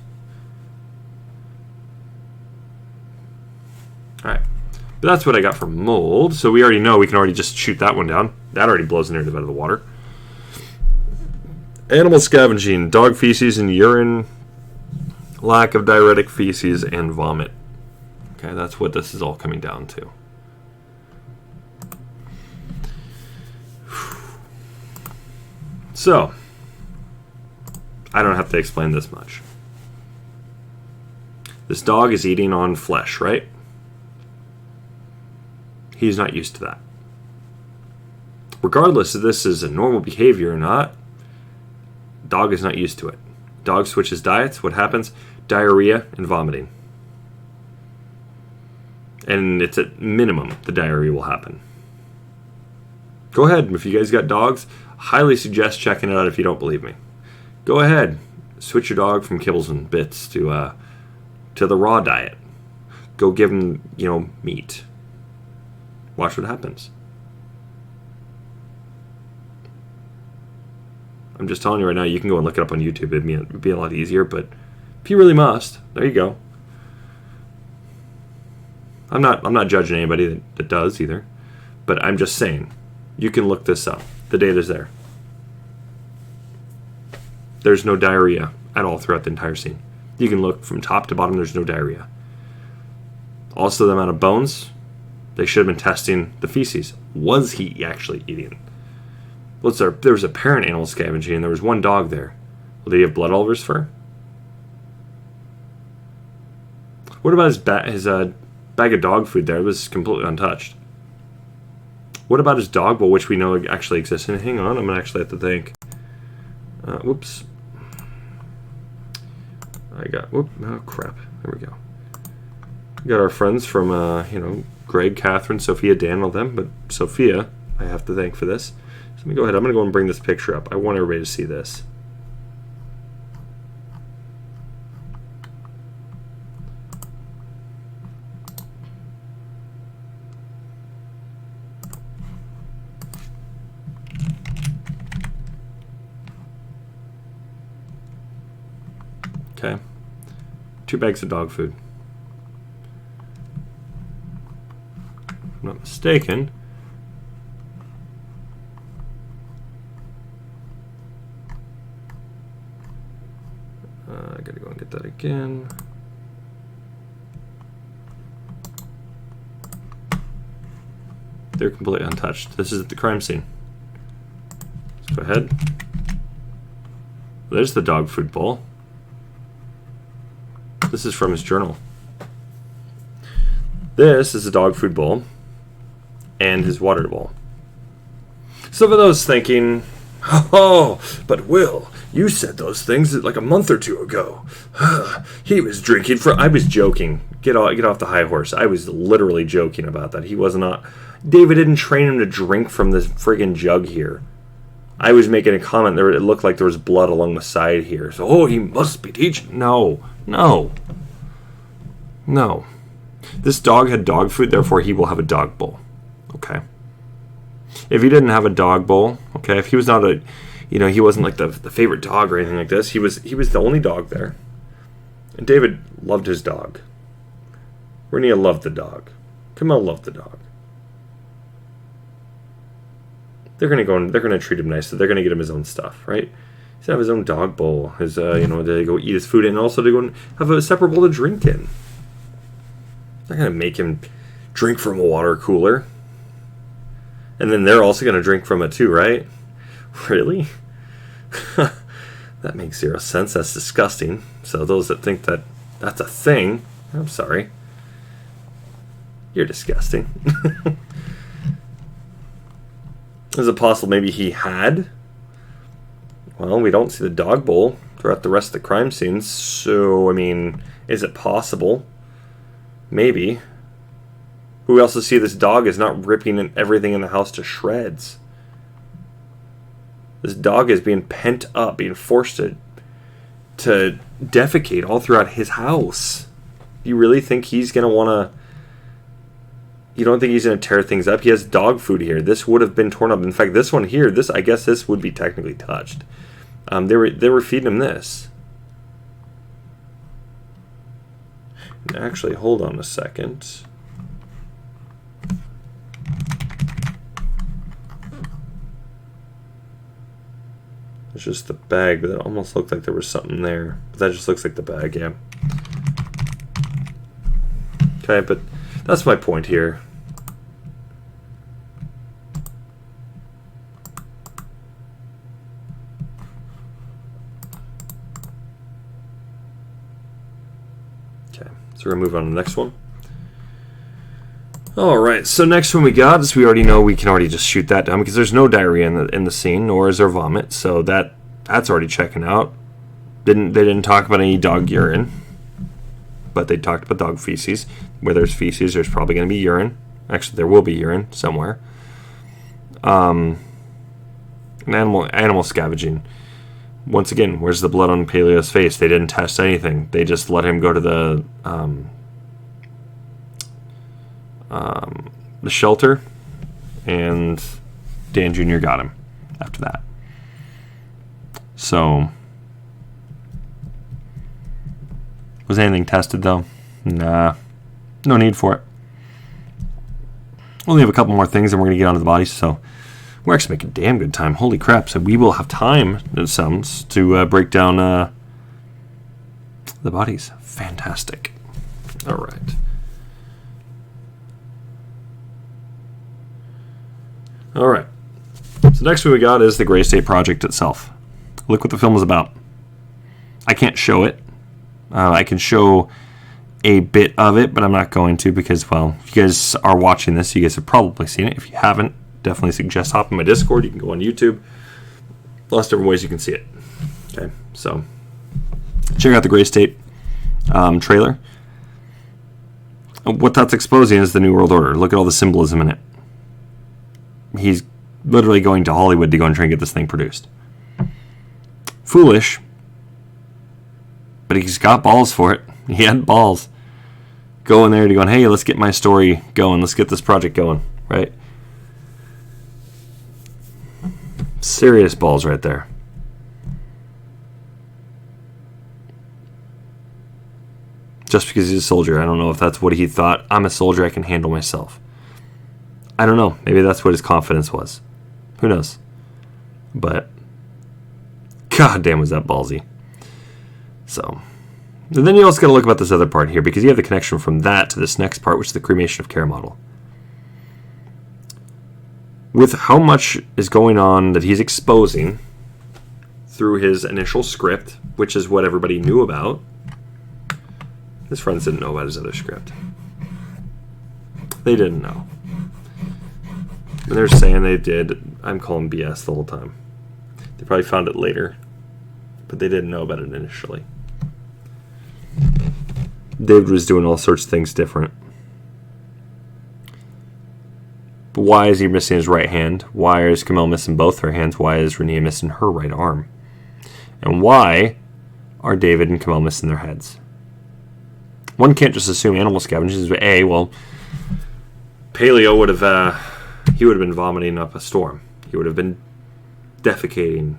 Alright. But that's what I got for mold. So we already know we can already just shoot that one down. That already blows narrative out of the water. Animal scavenging, dog feces and urine, lack of diuretic feces, and vomit. Okay, that's what this is all coming down to. So, I don't have to explain this much. This dog is eating on flesh, right? He's not used to that. Regardless if this is a normal behavior or not, dog is not used to it. Dog switches diets. What happens? Diarrhea and vomiting. And it's at minimum the diarrhea will happen. Go ahead. If you guys got dogs, highly suggest checking it out if you don't believe me. Go ahead. Switch your dog from kibbles and bits to the raw diet. Go give him, meat. Watch what happens. I'm just telling you right now, you can go and look it up on YouTube. It'd be a lot easier, but if you really must, there you go. I'm not judging anybody that does either, but I'm just saying, you can look this up. The data's there. There's no diarrhea at all throughout the entire scene. You can look from top to bottom, there's no diarrhea. Also, the amount of bones, they should have been testing the feces. Was he actually eating? Well, there was apparent animal scavenging, and there was one dog there. Well, did he have blood all over his fur? What about his bag of dog food there? It was completely untouched. What about his dog bowl, which we know actually exists? And hang on, I'm going to actually have to think. Whoops. Oh, crap. There we go. We got our friends from, Greg, Catherine, Sophia, Dan, all them. But Sophia, I have to thank for this. So let me go ahead. I'm going to go and bring this picture up. I want everybody to see this. Okay. 2 bags of dog food. If I'm not mistaken. I gotta go and get that again. They're completely untouched. This is at the crime scene. Let's go ahead. There's the dog food bowl. This is from his journal. This is a dog food bowl and his water bowl. So for those thinking, oh, but Will, you said those things like a month or two ago. He was drinking I was joking. Get off the high horse. I was literally joking about that. He was not. David didn't train him to drink from this friggin' jug here. I was making a comment there. It looked like there was blood along the side here. So, he must be teaching. No. This dog had dog food, therefore he will have a dog bowl. Okay. If he didn't have a dog bowl, okay, if he was not he wasn't like the favorite dog or anything like this, he was the only dog there. And David loved his dog. Renia loved the dog. Kamal loved the dog. They're gonna treat him nicely. They're gonna get him his own stuff, right? He's gonna have his own dog bowl. His to go eat his food in, and also to go and have a separate bowl to drink in. They're gonna make him drink from a water cooler, and then they're also gonna drink from it too, right? Really? That makes zero sense. That's disgusting. So those that think that that's a thing, I'm sorry. You're disgusting. Is it possible maybe he had? Well, we don't see the dog bowl throughout the rest of the crime scenes, so, is it possible? Maybe. We also see this dog is not ripping everything in the house to shreds. This dog is being pent up, being forced to defecate all throughout his house. Do you really think he's going to want to... You don't think he's going to tear things up? He has dog food here. This would have been torn up. In fact, this one here, I guess this would be technically touched. They were feeding him this. Actually, hold on a second. It's just the bag, but it almost looked like there was something there. But that just looks like the bag, yeah. Okay, but that's my point here. Okay, so we're going to move on to the next one. Alright, so next one we got is we already know we can already just shoot that down because there's no diarrhea in the scene, nor is there vomit, so that's already checking out. They didn't talk about any dog urine, but they talked about dog feces. Where there's feces, there's probably going to be urine. Actually, there will be urine somewhere. An animal scavenging. Once again, where's the blood on Paleo's face? They didn't test anything. They just let him go to the shelter, and Dan Jr. got him after that. So, was anything tested though? Nah, no need for it. Only have a couple more things and we're going to get onto the bodies, so we're actually making damn good time. Holy crap, so we will have time, it sounds, to break down the bodies. Fantastic. Alright. Alright. So next one we got is the Graystate Project itself. Look what the film is about. I can't show it. I can show a bit of it, but I'm not going to because, well, if you guys are watching this, you guys have probably seen it. If you haven't, definitely suggest hopping my Discord. You can go on YouTube. Lots of different ways you can see it. Okay, so check out the Graystate trailer. What that's exposing is the New World Order. Look at all the symbolism in it. He's literally going to Hollywood to go and try and get this thing produced. Foolish, but he's got balls for it. He had balls. Going there to going, hey, let's get my story going. Let's get this project going, right? Serious balls right there. Just because he's a soldier. I don't know if that's what he thought. I'm a soldier, I can handle myself. I don't know. Maybe that's what his confidence was. Who knows? But god damn, was that ballsy. So, and then you also got to look about this other part here, because you have the connection from that to this next part, which is the cremation of care model. With how much is going on that he's exposing through his initial script, which is what everybody knew about. His friends didn't know about his other script. They didn't know. And they're saying they did. I'm calling BS the whole time. They probably found it later, but they didn't know about it initially. David was doing all sorts of things different. But why is he missing his right hand? Why is Camille missing both her hands? Why is Renee missing her right arm? And why are David and Camille missing their heads? One can't just assume animal scavengers. Well, Paleo would have, he would have been vomiting up a storm. He would have been defecating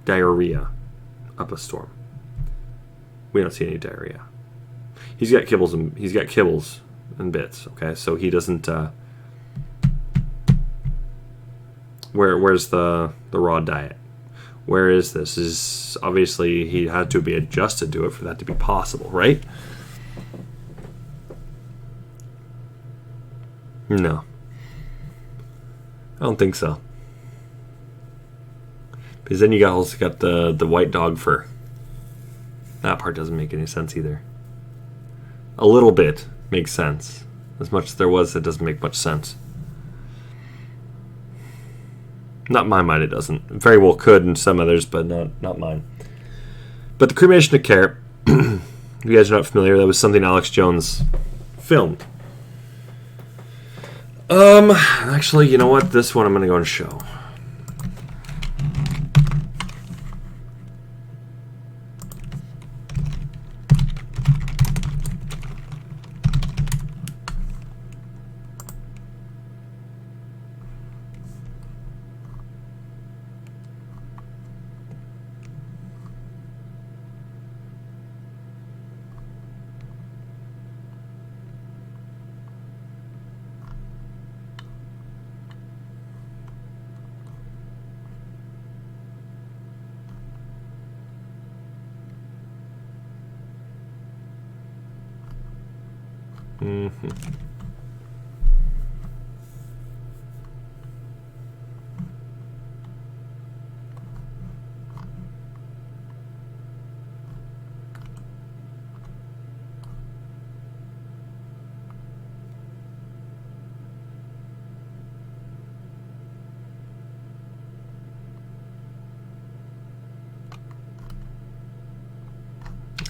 diarrhea up a storm. We don't see any diarrhea. He's got kibbles and bits. Okay, so he doesn't. Where's the raw diet? Where is this? Is obviously he had to be adjusted to it for that to be possible, right? No, I don't think so. Because then you also got the white dog fur. That part doesn't make any sense either. A little bit makes sense. As much as there was, it doesn't make much sense. Not in my mind, it doesn't. It very well could in some others, but not mine. But the cremation of care, if you guys are not familiar, that was something Alex Jones filmed. Actually, you know what? This one I'm going to go and show. Mm-hmm.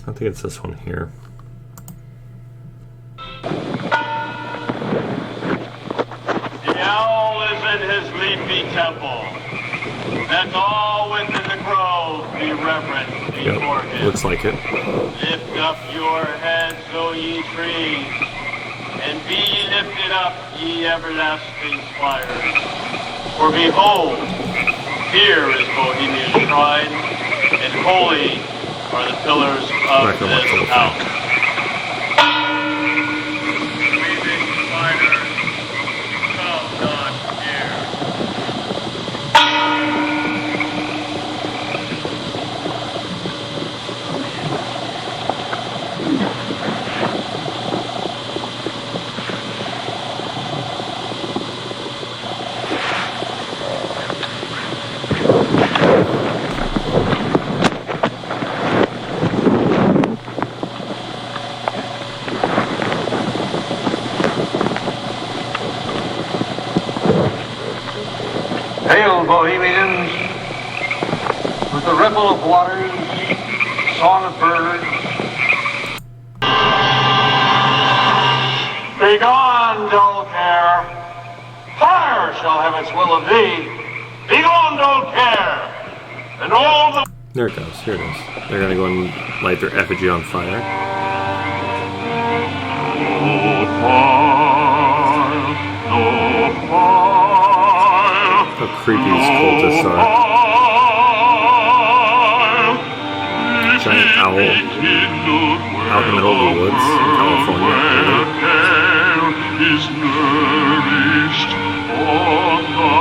I think it's this one here. The owl is in his leafy temple. Let all within the grove be reverent before him. Looks like it. Lift up your heads, O ye trees, and be ye lifted up, ye everlasting spires. For behold, here is Bohemia's shrine, and holy are the pillars of this house. Weaving spiders, come not near. Hail, Bohemians, with the ripple of waters, song of birds. Begone, dull care. Fire shall have its will of thee. Begone, dull care. And all the... There it goes. Here it is. They're going to go and light their effigy on fire. How creepy these cultists are. Giant owl out in the middle of the woods in California. Is nourished on the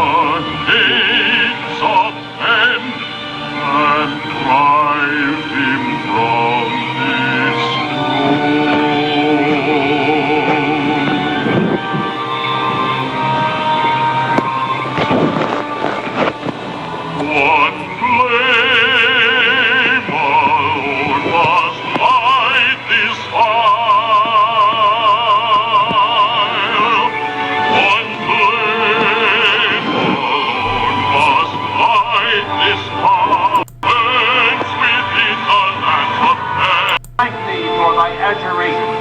hates of men and drive him from his One flame alone must light this fire. One flame alone must light this fire. Burns within the land of men. Thank thee for thy adjuration.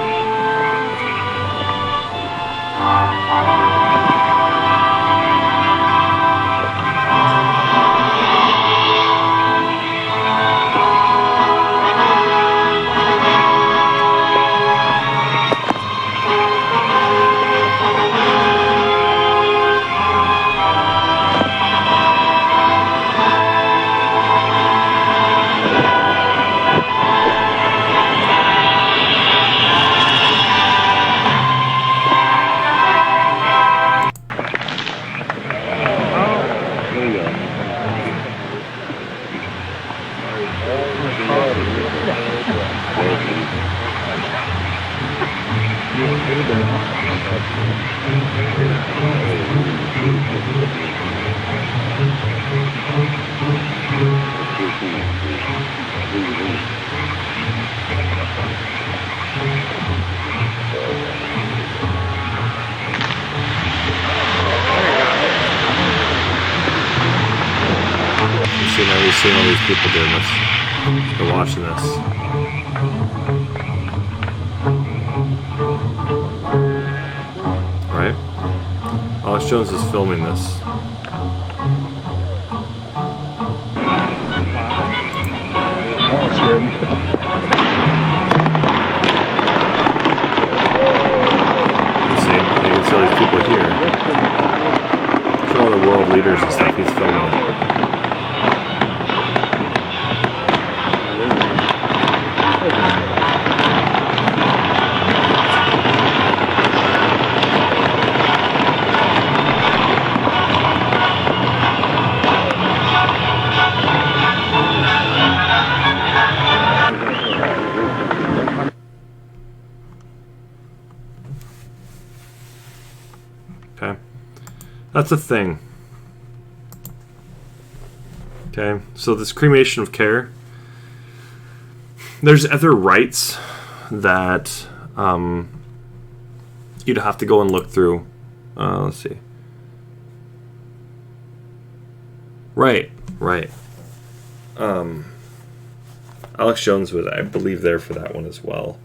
See, now we've seen all these people doing this. They're watching this. Right? Alex Jones is filming this. See, you can see all these people here. Look at all the world leaders and stuff he's filming. Okay? That's a thing. Okay? So this cremation of care, there's other rites that you'd have to go and look through. Let's see. Right. Alex Jones was, I believe, there for that one as well.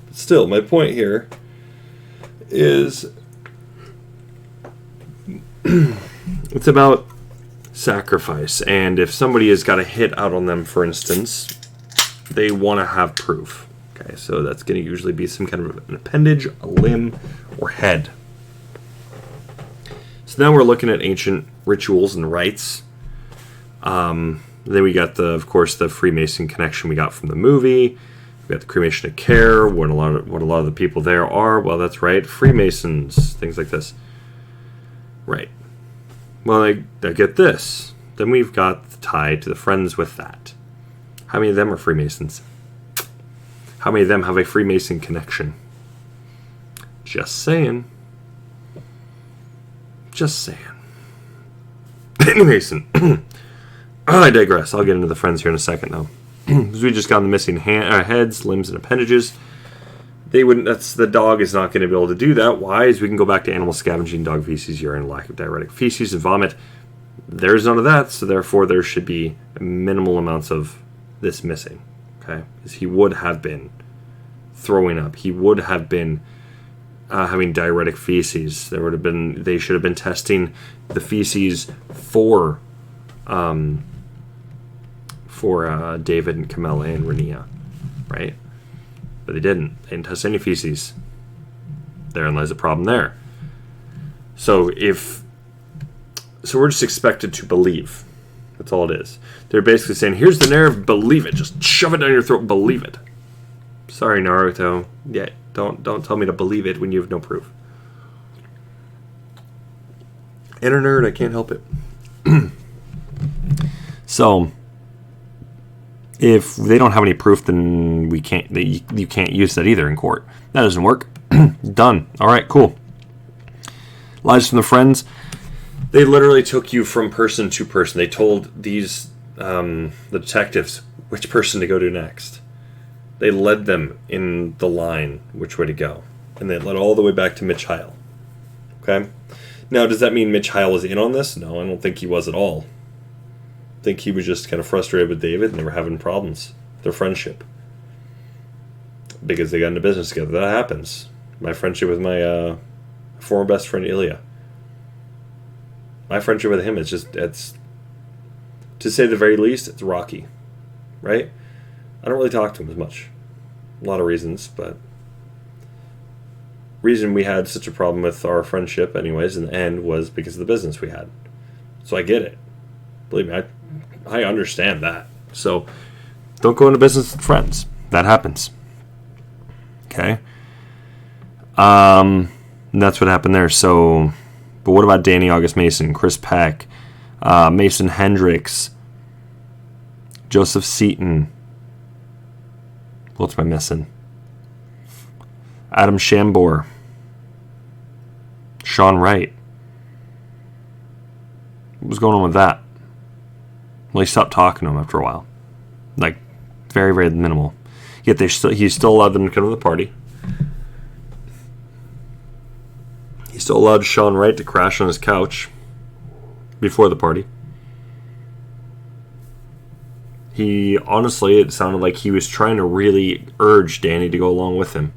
But still, my point here is it's about sacrifice. And if somebody has got a hit out on them, for instance, they want to have proof. Okay, so that's going to usually be some kind of an appendage, a limb, or head. So now we're looking at ancient rituals and rites. Then we got of course, the Freemason connection we got from the movie. We got the cremation of care. What a lot of the people there are. Well, that's right, Freemasons, things like this. Right. Well, I get this. Then we've got the tie to the friends with that. How many of them are Freemasons? How many of them have a Freemason connection? Just saying. Just saying. Anyways, I digress. I'll get into the friends here in a second, though. Because we just got the missing heads, limbs, and appendages. They wouldn't. The dog is not going to be able to do that. Why? Is we can go back to animal scavenging, dog feces, urine, lack of diuretic feces, and vomit. There's none of that, so therefore there should be minimal amounts of this missing. Okay, because he would have been throwing up. He would have been having diuretic feces. They should have been testing the feces for David and Camilla and Renia, right? But they didn't. They didn't test any feces. Therein lies a problem there. So we're just expected to believe. That's all it is. They're basically saying, here's the narrative, believe it. Just shove it down your throat, believe it. Sorry, Naruto. Yeah, don't tell me to believe it when you have no proof. Inner nerd, I can't help it. So, if they don't have any proof, then you can't use that either in court. That doesn't work. Done. All right, cool. Lies from the friends. They literally took you from person to person. They told these the detectives which person to go to next. They led them in the line which way to go, and they led all the way back to Mitch Heil. Okay. Now, does that mean Mitch Heil was in on this? No, I don't think he was at all. I think he was just kind of frustrated with David, and they were having problems. Their friendship. Because they got into business together. That happens. My friendship with my former best friend, Ilya. My friendship with him is it's to say the very least, it's rocky. Right? I don't really talk to him as much. A lot of reasons, but reason we had such a problem with our friendship anyways in the end was because of the business we had. So I get it. Believe me, I understand that. So don't go into business with friends. That happens. Okay? And that's what happened there. So, but what about Danny August Mason, Chris Peck, Mason Hendricks, Joseph Seaton? What's am I missing? Adam Shambor, Sean Wright. What was going on with that? Well, he stopped talking to him after a while. Like, very, very minimal. Yet he still allowed them to come to the party. He still allowed Sean Wright to crash on his couch before the party. He, honestly, it sounded like he was trying to really urge Danny to go along with him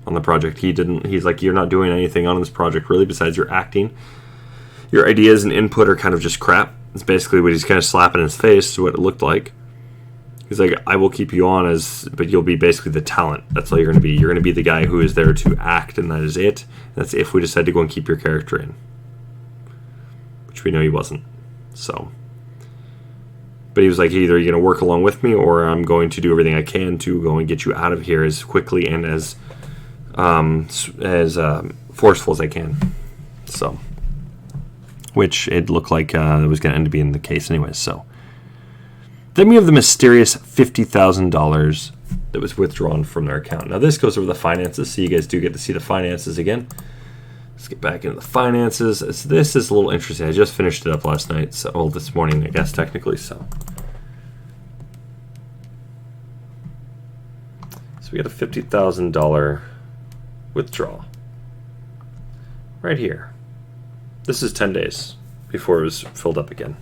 on the project. He's like, you're not doing anything on this project really besides your acting. Your ideas and input are kind of just crap. It's basically what he's kind of slapping in his face, is what it looked like. He's like, I will keep you on but you'll be basically the talent. That's all you're going to be. You're going to be the guy who is there to act, and that is it. That's if we decide to go and keep your character in. Which we know he wasn't. So. But he was like, either you're going to work along with me, or I'm going to do everything I can to go and get you out of here as quickly and as forceful as I can. So. Which it looked like it was going to end up being the case anyways. So. Then we have the mysterious $50,000 that was withdrawn from their account. Now this goes over the finances, so you guys do get to see the finances again. Let's get back into the finances. This is a little interesting. I just finished it up last night. So, well, this morning, I guess, technically. So we got a $50,000 withdrawal right here. This is 10 days before it was filled up again.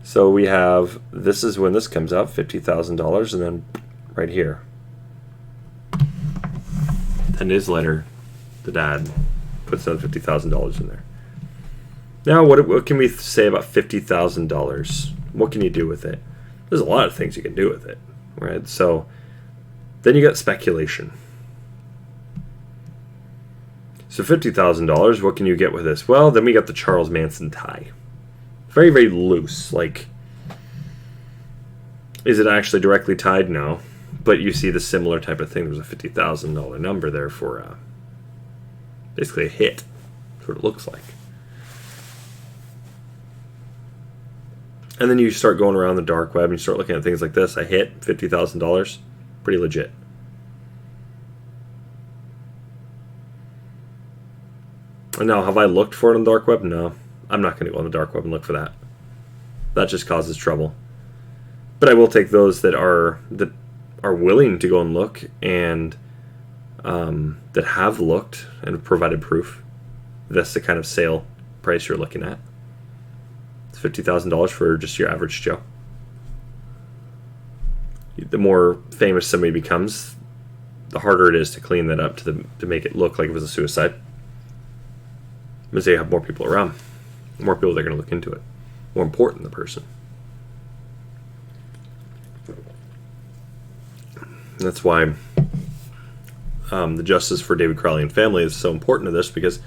So we have, this is when this comes out, $50,000, and then right here. 10 days later, the dad puts another $50,000 in there. Now, what can we say about $50,000? What can you do with it? There's a lot of things you can do with it, right? So then you got speculation. So $50,000, what can you get with this? Well, then we got the Charles Manson tie. Very, very loose. Like, is it actually directly tied? No. But you see the similar type of thing. There's a $50,000 number there for basically a hit. That's what it looks like. And then you start going around the dark web and you start looking at things like this. A hit, $50,000. Pretty legit. And now, have I looked for it on the dark web? No. I'm not going to go on the dark web and look for that. That just causes trouble. But I will take those that are willing to go and look and that have looked and have provided proof. That's the kind of sale price you're looking at. It's $50,000 for just your average Joe. The more famous somebody becomes, the harder it is to clean that up to make it look like it was a suicide. Because they have more people around. More people that are going to look into it. More important than the person. That's why the justice for David Crowley and family is so important to this, because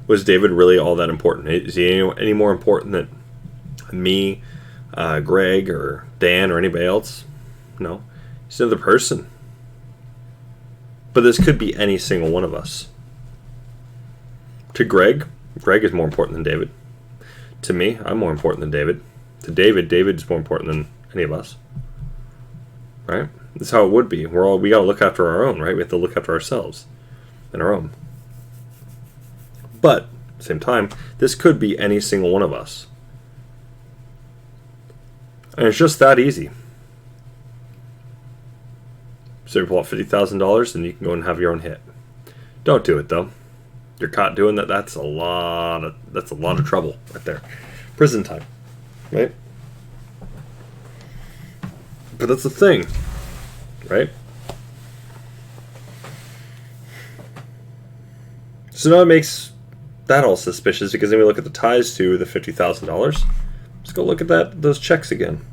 was David really all that important? Is he any more important than me, Greg, or Dan, or anybody else? No. He's another person. But this could be any single one of us. To Greg is more important than David. To me, I'm more important than David. To David is more important than any of us. Right? That's how it would be. We got to look after our own, right? We have to look after ourselves and our own. But at the same time, this could be any single one of us. And it's just that easy. So you pull out $50,000 and you can go and have your own hit. Don't do it though. You're caught doing that. That's a lot of trouble right there. Prison time, right? But that's the thing, right? So now it makes that all suspicious, because then we look at the ties to the $50,000. Let's go look at those checks again.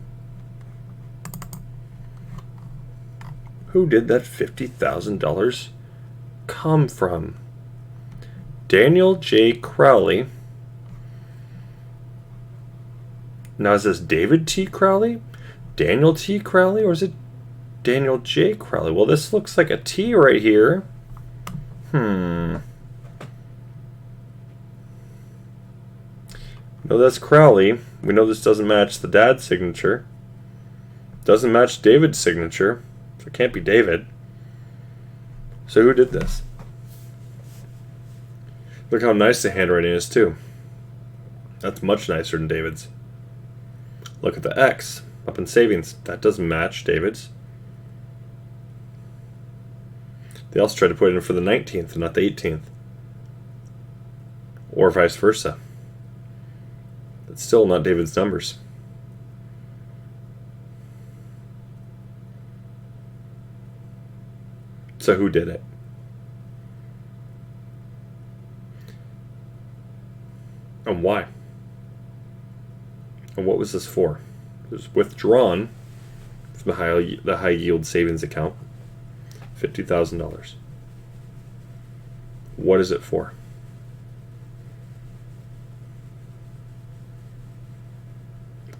Who did that $50,000 come from? Daniel J. Crowley. Now is this David T. Crowley? Daniel T. Crowley? Or is it Daniel J. Crowley? Well, this looks like a T right here. No, that's Crowley. We know this doesn't match the dad's signature. Doesn't match David's signature. So it can't be David. So who did this? Look how nice the handwriting is, too. That's much nicer than David's. Look at the X up in savings. That doesn't match David's. They also tried to put it in for the 19th and not the 18th. Or vice versa. That's still not David's numbers. So who did it? And why? And what was this for? It was withdrawn from the high yield savings account. $50,000. What is it for?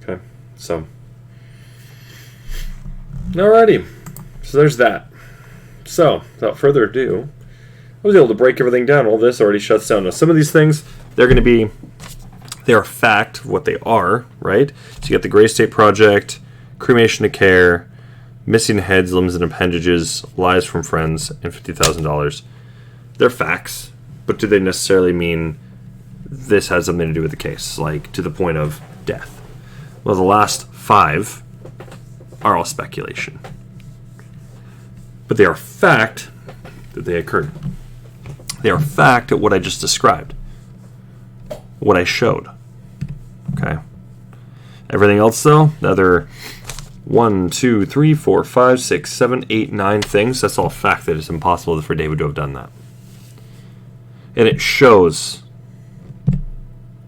Okay, so alrighty. So there's that. So, without further ado, I was able to break everything down. All this already shuts down. Now, some of these things, they're going to be, they are fact of what they are, right? So you got the Graystate Project, Cremation to Care, Missing heads, limbs, and appendages, lies from friends, and $50,000. They're facts, but do they necessarily mean this has something to do with the case, like to the point of death? Well, the last 5 are all speculation. But they are fact that they occurred. They are fact at what I just described, what I showed. Okay. Everything else, though, the other 1, 2, 3, 4, 5, 6, 7, 8, 9 things, that's all fact that it's impossible for David to have done that. And it shows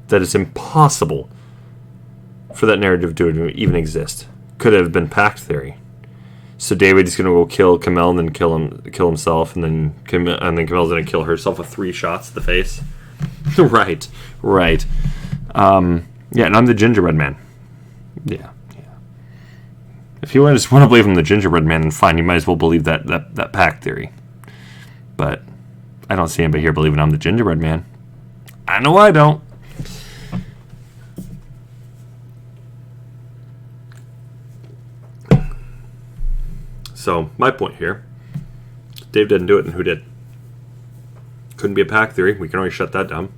that it's impossible for that narrative to even exist. Could have been pact theory. So David's going to go kill Kamel and then kill himself, and then Kamel's going to kill herself with 3 shots to the face. Right. Yeah, and I'm the gingerbread man. Yeah. If you just want to believe I'm the gingerbread man, then fine, you might as well believe that pact theory. But I don't see anybody here believing I'm the gingerbread man. I know I don't. So, my point here, Dave didn't do it, and who did? Couldn't be a pack theory. We can always shut that down.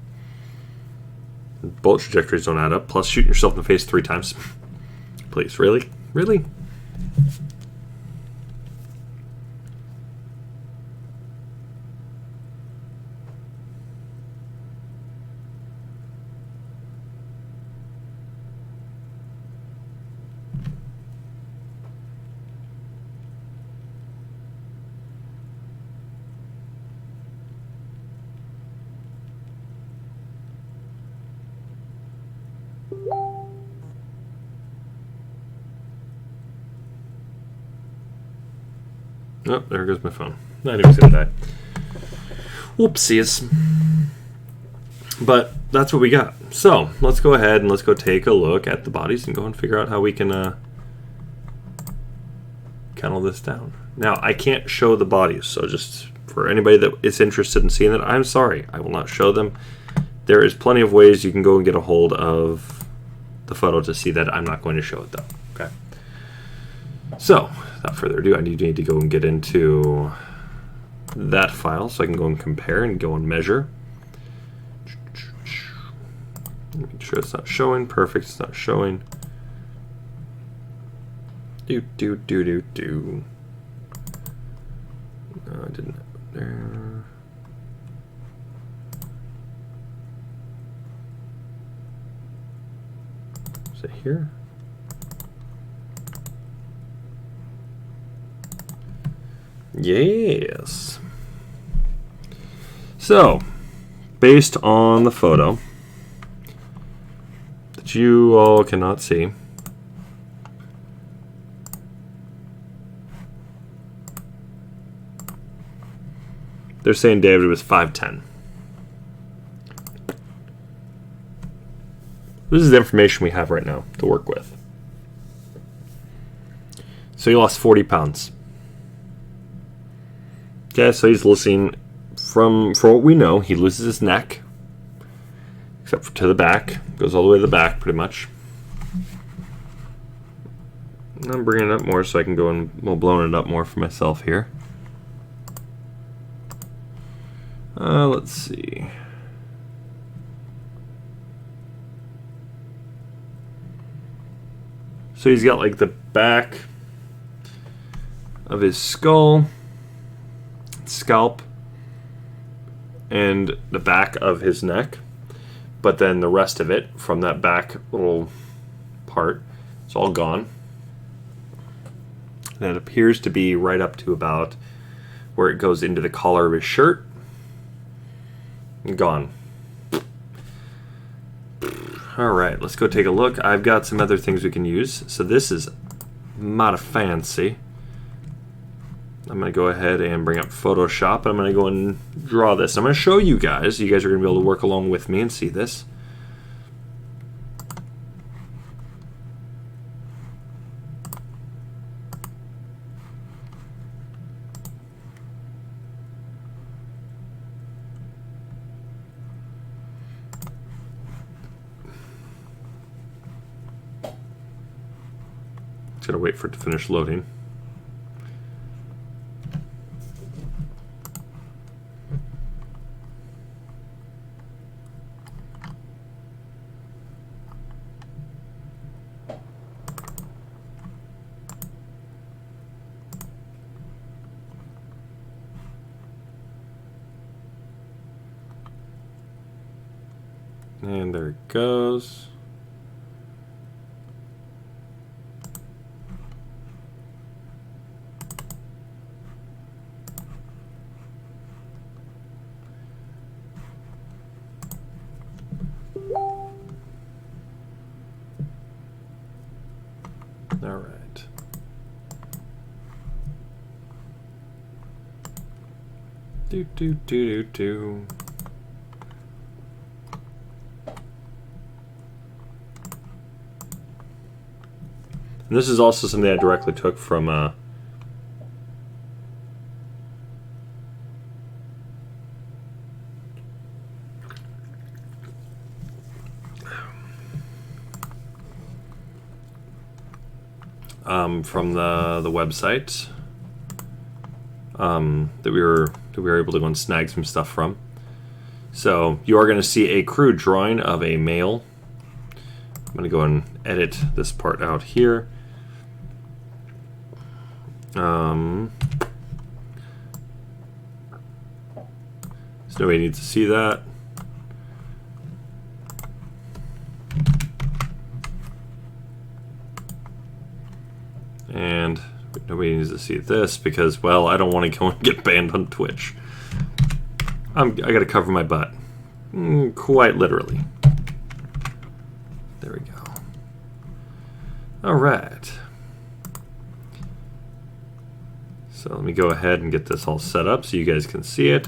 Bullet trajectories don't add up, plus shooting yourself in the face 3 times. Please, really? Really? Oh, there goes my phone. I knew it was going to die. Whoopsies. But that's what we got. So, let's go ahead and let's go take a look at the bodies and go and figure out how we can count all this down. Now, I can't show the bodies, so just for anybody that is interested in seeing that, I'm sorry. I will not show them. There is plenty of ways you can go and get a hold of the photo to see that. I'm not going to show it, though. Okay. So, without further ado, I need to go and get into that file so I can go and compare and go and measure. Make sure it's not showing. Perfect, it's not showing. No, I didn't. There. Is it here? Yes. So, based on the photo that you all cannot see, they're saying David was 5'10". This is the information we have right now to work with. So he lost 40 pounds. Okay, so he's losing, from what we know, he loses his neck, except for to the back. Goes all the way to the back, pretty much. I'm bringing it up more so I can go and blowing it up more for myself here. Let's see. So he's got like the back of his skull, scalp, and the back of his neck, but then the rest of it from that back little part, it's all gone. And it appears to be right up to about where it goes into the collar of his shirt. Gone. Alright, let's go take a look. I've got some other things we can use. So this is mighty fancy. I'm going to go ahead and bring up Photoshop. I'm going to go and draw this. I'm going to show you guys. You guys are going to be able to work along with me and see this. Just got to wait for it to finish loading. And there it goes. All right. Do do do do do. And this is also something I directly took from the website that we were able to go and snag some stuff from. So you are going to see a crude drawing of a male. I'm going to go and edit this part out here. So nobody needs to see that. And nobody needs to see this because, well, I don't want to go and get banned on Twitch. I got to cover my butt. Quite literally. There we go. All right. So let me go ahead and get this all set up so you guys can see it.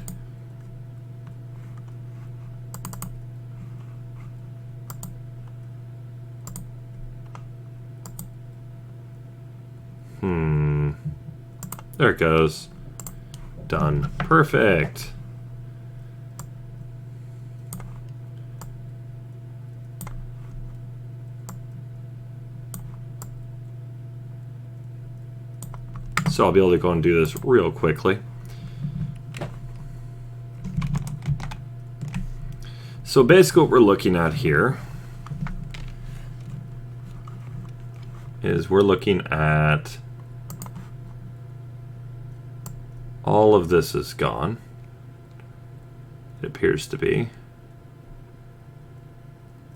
There it goes. Done. Perfect. So I'll be able to go and do this real quickly. So basically what we're looking at here is we're looking at all of this is gone. It appears to be,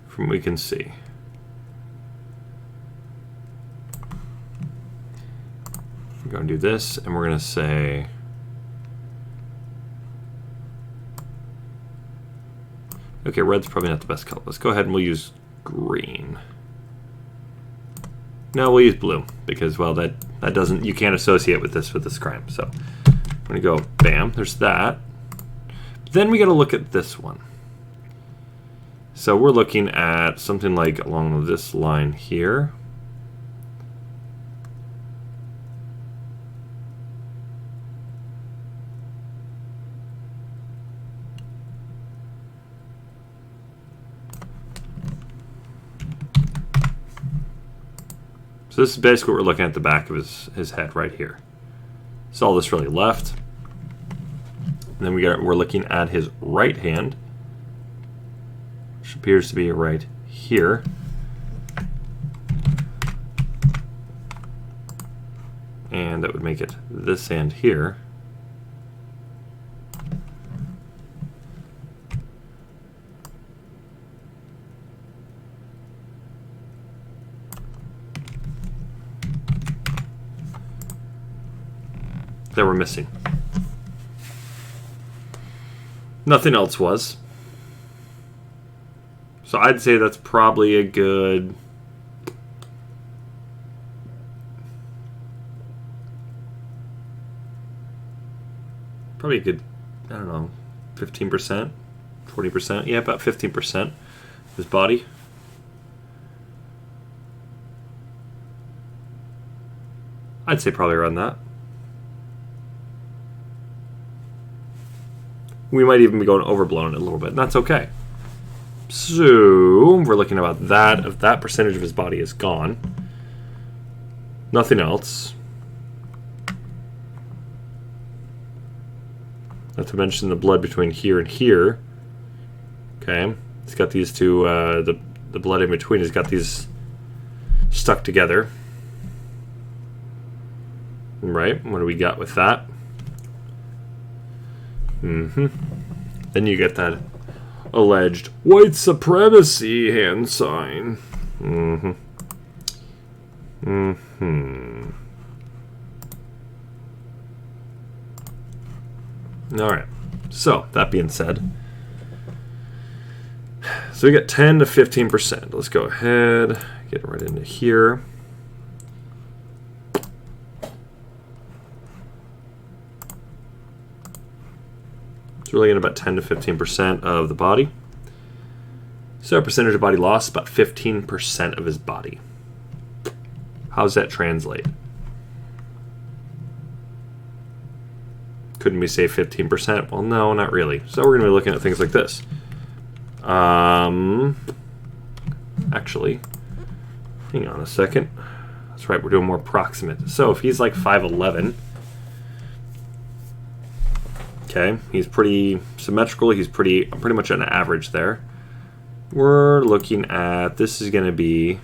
from what we can see. We're going to do this, and we're going to say okay, red's probably not the best color. Let's go ahead and we'll use green. No, we'll use blue because, well, that doesn't, you can't associate with this crime. So I'm going to go bam, there's that. Then we got to look at this one. So we're looking at something like along this line here. So this is basically what we're looking at the back of his head right here. So all this really left. And then we're looking at his right hand, which appears to be right here. And that would make it this hand here. That we're missing. Nothing else was. So I'd say that's probably a good I don't know, 15%, 20%, yeah, about 15% of his body. I'd say probably around that. We might even be going overblown it a little bit, and that's okay. So we're looking about that. If that percentage of his body is gone, nothing else. Not to mention the blood between here and here. Okay, it's got these two. The blood in between has got these stuck together. Right. What do we got with that? Then you get that alleged white supremacy hand sign. Alright, so that being said, so we got 10 to 15%. Let's go ahead, get right into here. So we're looking at about 10 to 15% of the body. So our percentage of body loss is about 15% of his body. How does that translate? Couldn't we say 15%? Well, no, not really. So we're going to be looking at things like this. Actually, hang on a second. That's right, we're doing more proximate. So if he's like 5'11", okay, he's pretty symmetrical. He's pretty much an average there. We're looking at, this is going to be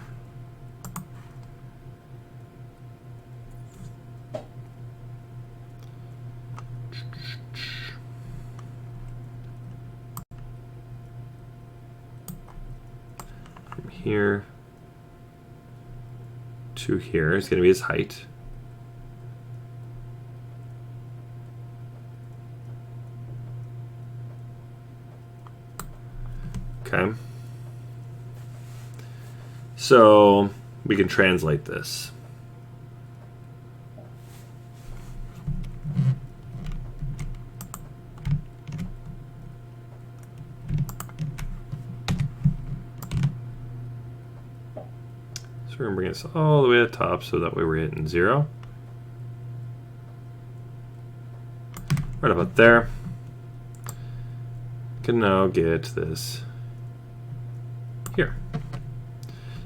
from here to here is going to be his height. Okay. So we can translate this. So we're going to bring this all the way to the top so that way we're hitting 0. Right about there. Can now get this here.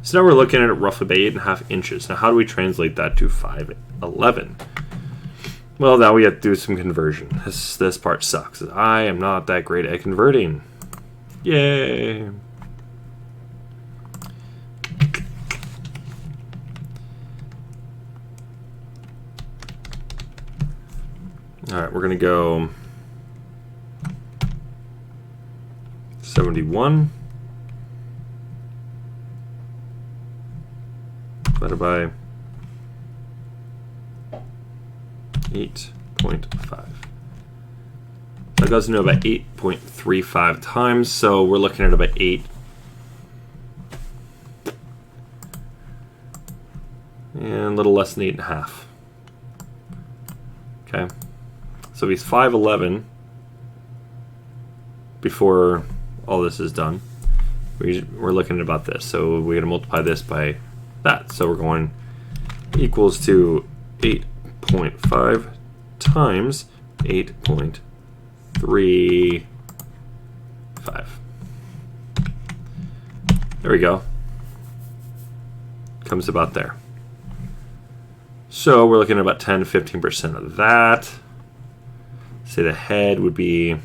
So now we're looking at it roughly by 8.5 inches. Now how do we translate that to 5'11"? Well, now we have to do some conversion. This part sucks. I am not that great at converting. Yay! Alright, we're going to go 71 divided by 8.5. That goes into about 8.35 times, so we're looking at about 8. And a little less than 8.5. Okay. So he's 5'11" before all this is done. We're looking at about this. So we're going to multiply this by that. So we're going equals to 8.5 times 8.35. There we go. Comes about there. So we're looking at about 10 to 15% of that. Say the head would be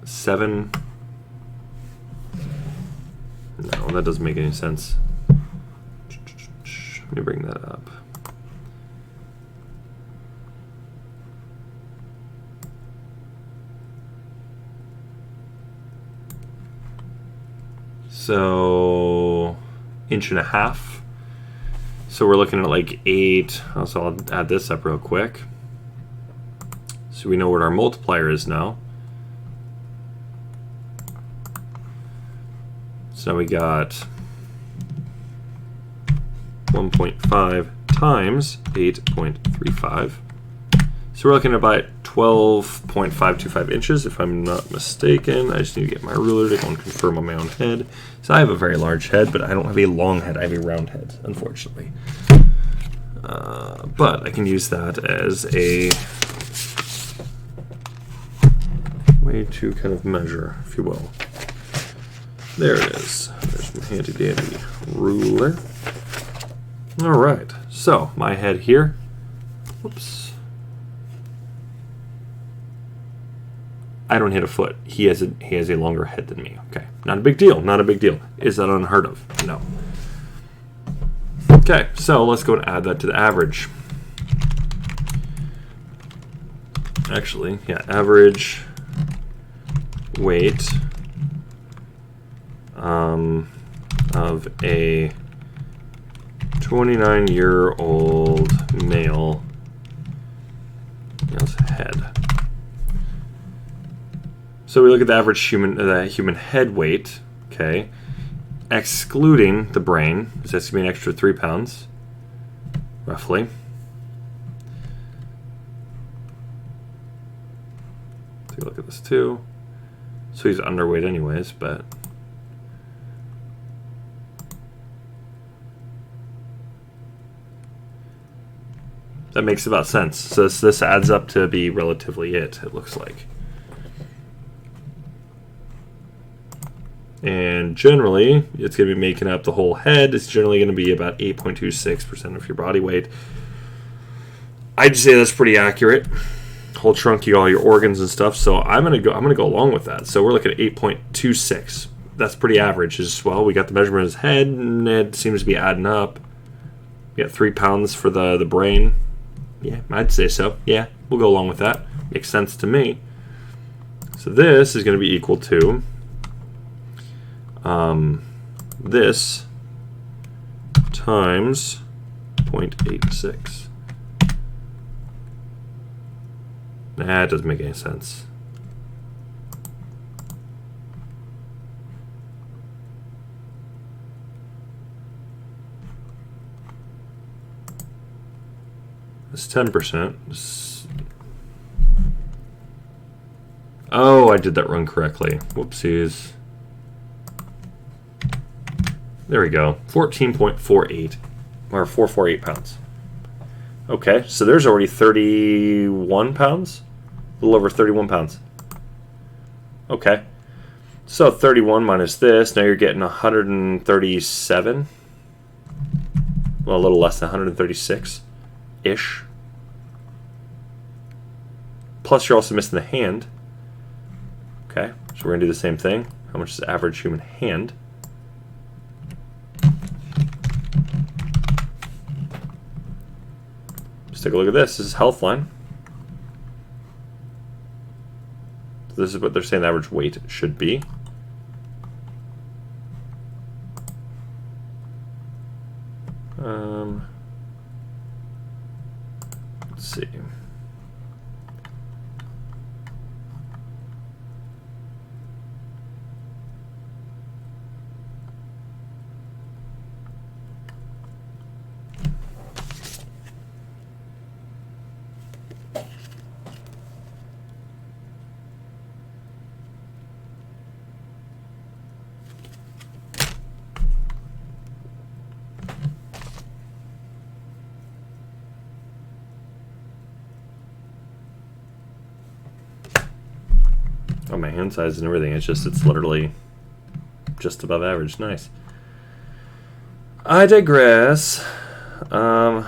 7. No, that doesn't make any sense. Let me bring that up. So 1.5 inches. So we're looking at like 8. So I'll add this up real quick. So we know what our multiplier is now. So we got 1.5 times 8.35. So we're looking at about 12.525 inches, if I'm not mistaken. I just need to get my ruler to go and confirm on my own head. So I have a very large head, but I don't have a long head. I have a round head, unfortunately. But I can use that as a way to kind of measure, if you will. There it is. There's my handy dandy ruler. All right, so my head here. Whoops. I don't hit a foot. He has a longer head than me. Okay, not a big deal. Not a big deal. Is that unheard of? No. Okay, so let's go and add that to the average. Actually, yeah, average weight of a 29-year-old male's head. So we look at the average human head weight, okay, excluding the brain, so that's going to be an extra 3 pounds, roughly. Take a look at this too. So he's underweight anyways, but that makes about sense. So this adds up to be relatively it looks like. And generally, it's going to be making up the whole head. It's generally going to be about 8.26% of your body weight. I'd say that's pretty accurate. Whole trunk, you got all your organs and stuff. So I'm going to go along with that. So we're looking at 8.26. That's pretty average as well. We got the measurement of his head, and it seems to be adding up. We got 3 pounds for the brain. Yeah, I'd say so. Yeah, we'll go along with that. Makes sense to me. So this is going to be equal to this times 0.86. Nah, it doesn't make any sense. It's 10%. Oh, I did that wrong correctly. Whoopsies. There we go. 14.48 or 448 pounds. Okay, so there's already 31 pounds? A little over 31 pounds. Okay. So 31 minus this, now you're getting 137. Well, a little less than 136-ish. Plus you're also missing the hand. Okay, so we're going to do the same thing. How much is the average human hand? Let's take a look at this. This is Healthline. So this is what they're saying the average weight should be. Let's see. Oh, my hand size and everything. It's literally just above average. Nice. I digress. Let's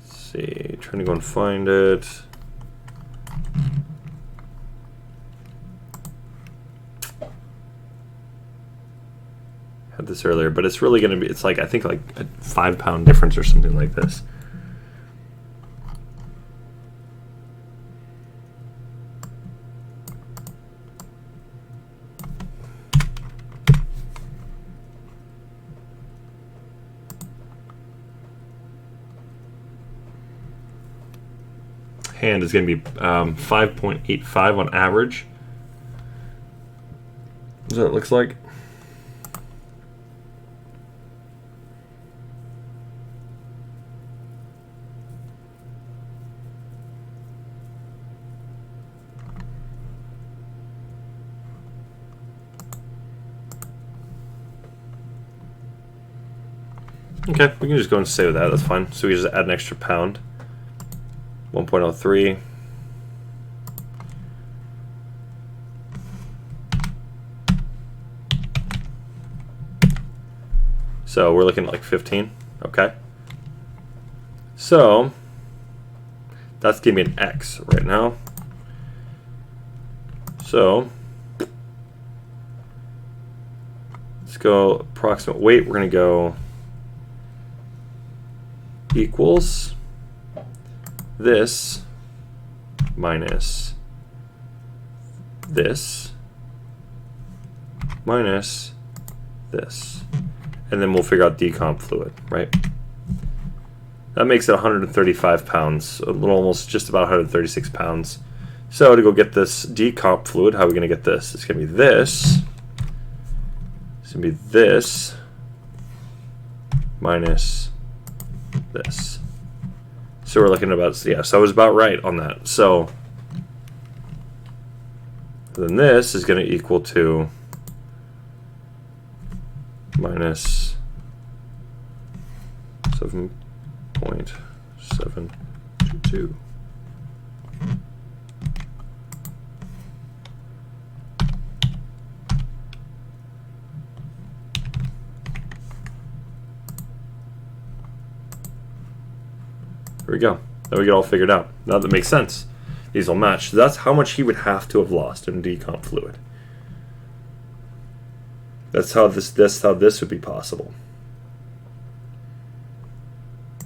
see. Trying to go and find it. Had this earlier, but it's really going to be, it's like, I think like a 5 pound difference or something like this. Hand is going to be 5.85 on average. That's what it looks like. Okay, we can just go and stay with that. That's fine. So we just add an extra pound. 1.03. So we're looking at like 15. Okay. So that's giving me an X right now. So let's go approximate weight. We're going to go equals this minus this minus this. And then we'll figure out decomp fluid, right? That makes it 135 pounds, a little almost just about 136 pounds. So to go get this decomp fluid, how are we going to get this? It's going to be this. It's going to be this minus this. So we're looking at about, yeah, so I was about right on that. So then this is going to equal to minus 7.722. There we go. Now we get all figured out. Now that makes sense. These will match. So that's how much he would have to have lost in decomp fluid. That's how this would be possible.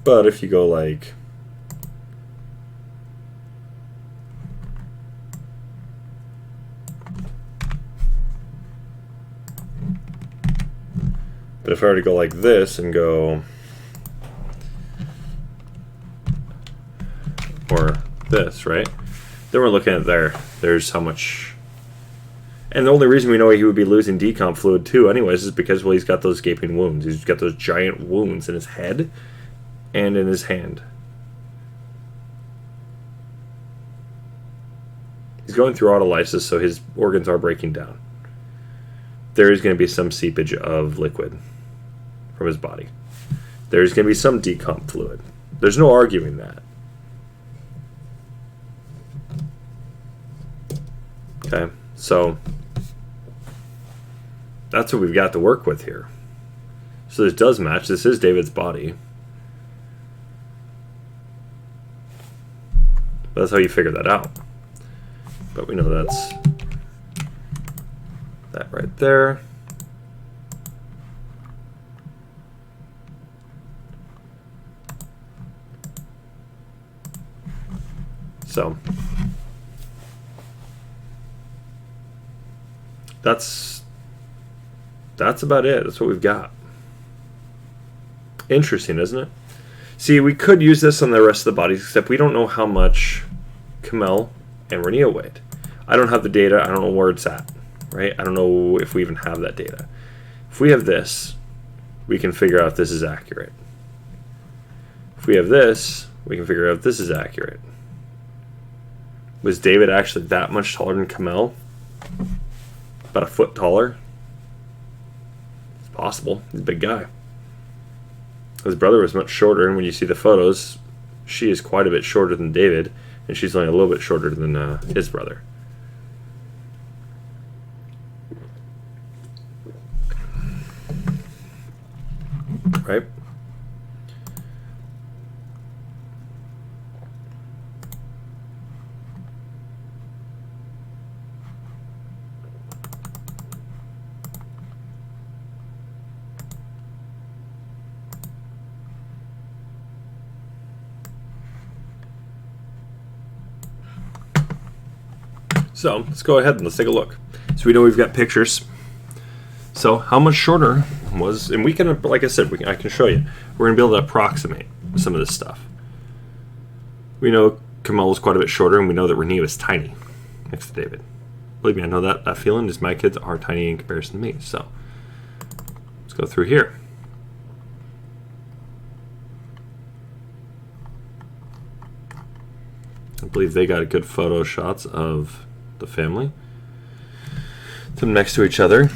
But if you go like if I were to go like this and go or this, right? Then we're looking at there's how much. And the only reason we know he would be losing decomp fluid too anyways is because, well, he's got those gaping wounds. He's got those giant wounds in his head and in his hand. He's going through autolysis, so his organs are breaking down. There is going to be some seepage of liquid from his body. There's going to be some decomp fluid. There's no arguing that. Okay, so that's what we've got to work with here. So this does match. This is David's body. That's how you figure that out. But we know that's that right there. So that's about it. That's what we've got. Interesting, isn't it? See, we could use this on the rest of the bodies, except we don't know how much Kamel and Renia weighed. I don't have the data. I don't know where it's at, right? I don't know if we even have that data. If we have this, we can figure out if this is accurate. If we have this, we can figure out if this is accurate. Was David actually that much taller than Kamel? About a foot taller? It's possible. He's a big guy. His brother was much shorter, and when you see the photos, she is quite a bit shorter than David, and she's only a little bit shorter than his brother. Right? So let's go ahead and let's take a look. So we know we've got pictures. So how much shorter was, and we can, like I said, I can show you. We're going to be able to approximate some of this stuff. We know Kamel was quite a bit shorter, and we know that Renia was tiny next to David. Believe me, I know that feeling is my kids are tiny in comparison to me. So let's go through here. I believe they got good photo shots of the family. Them next to each other.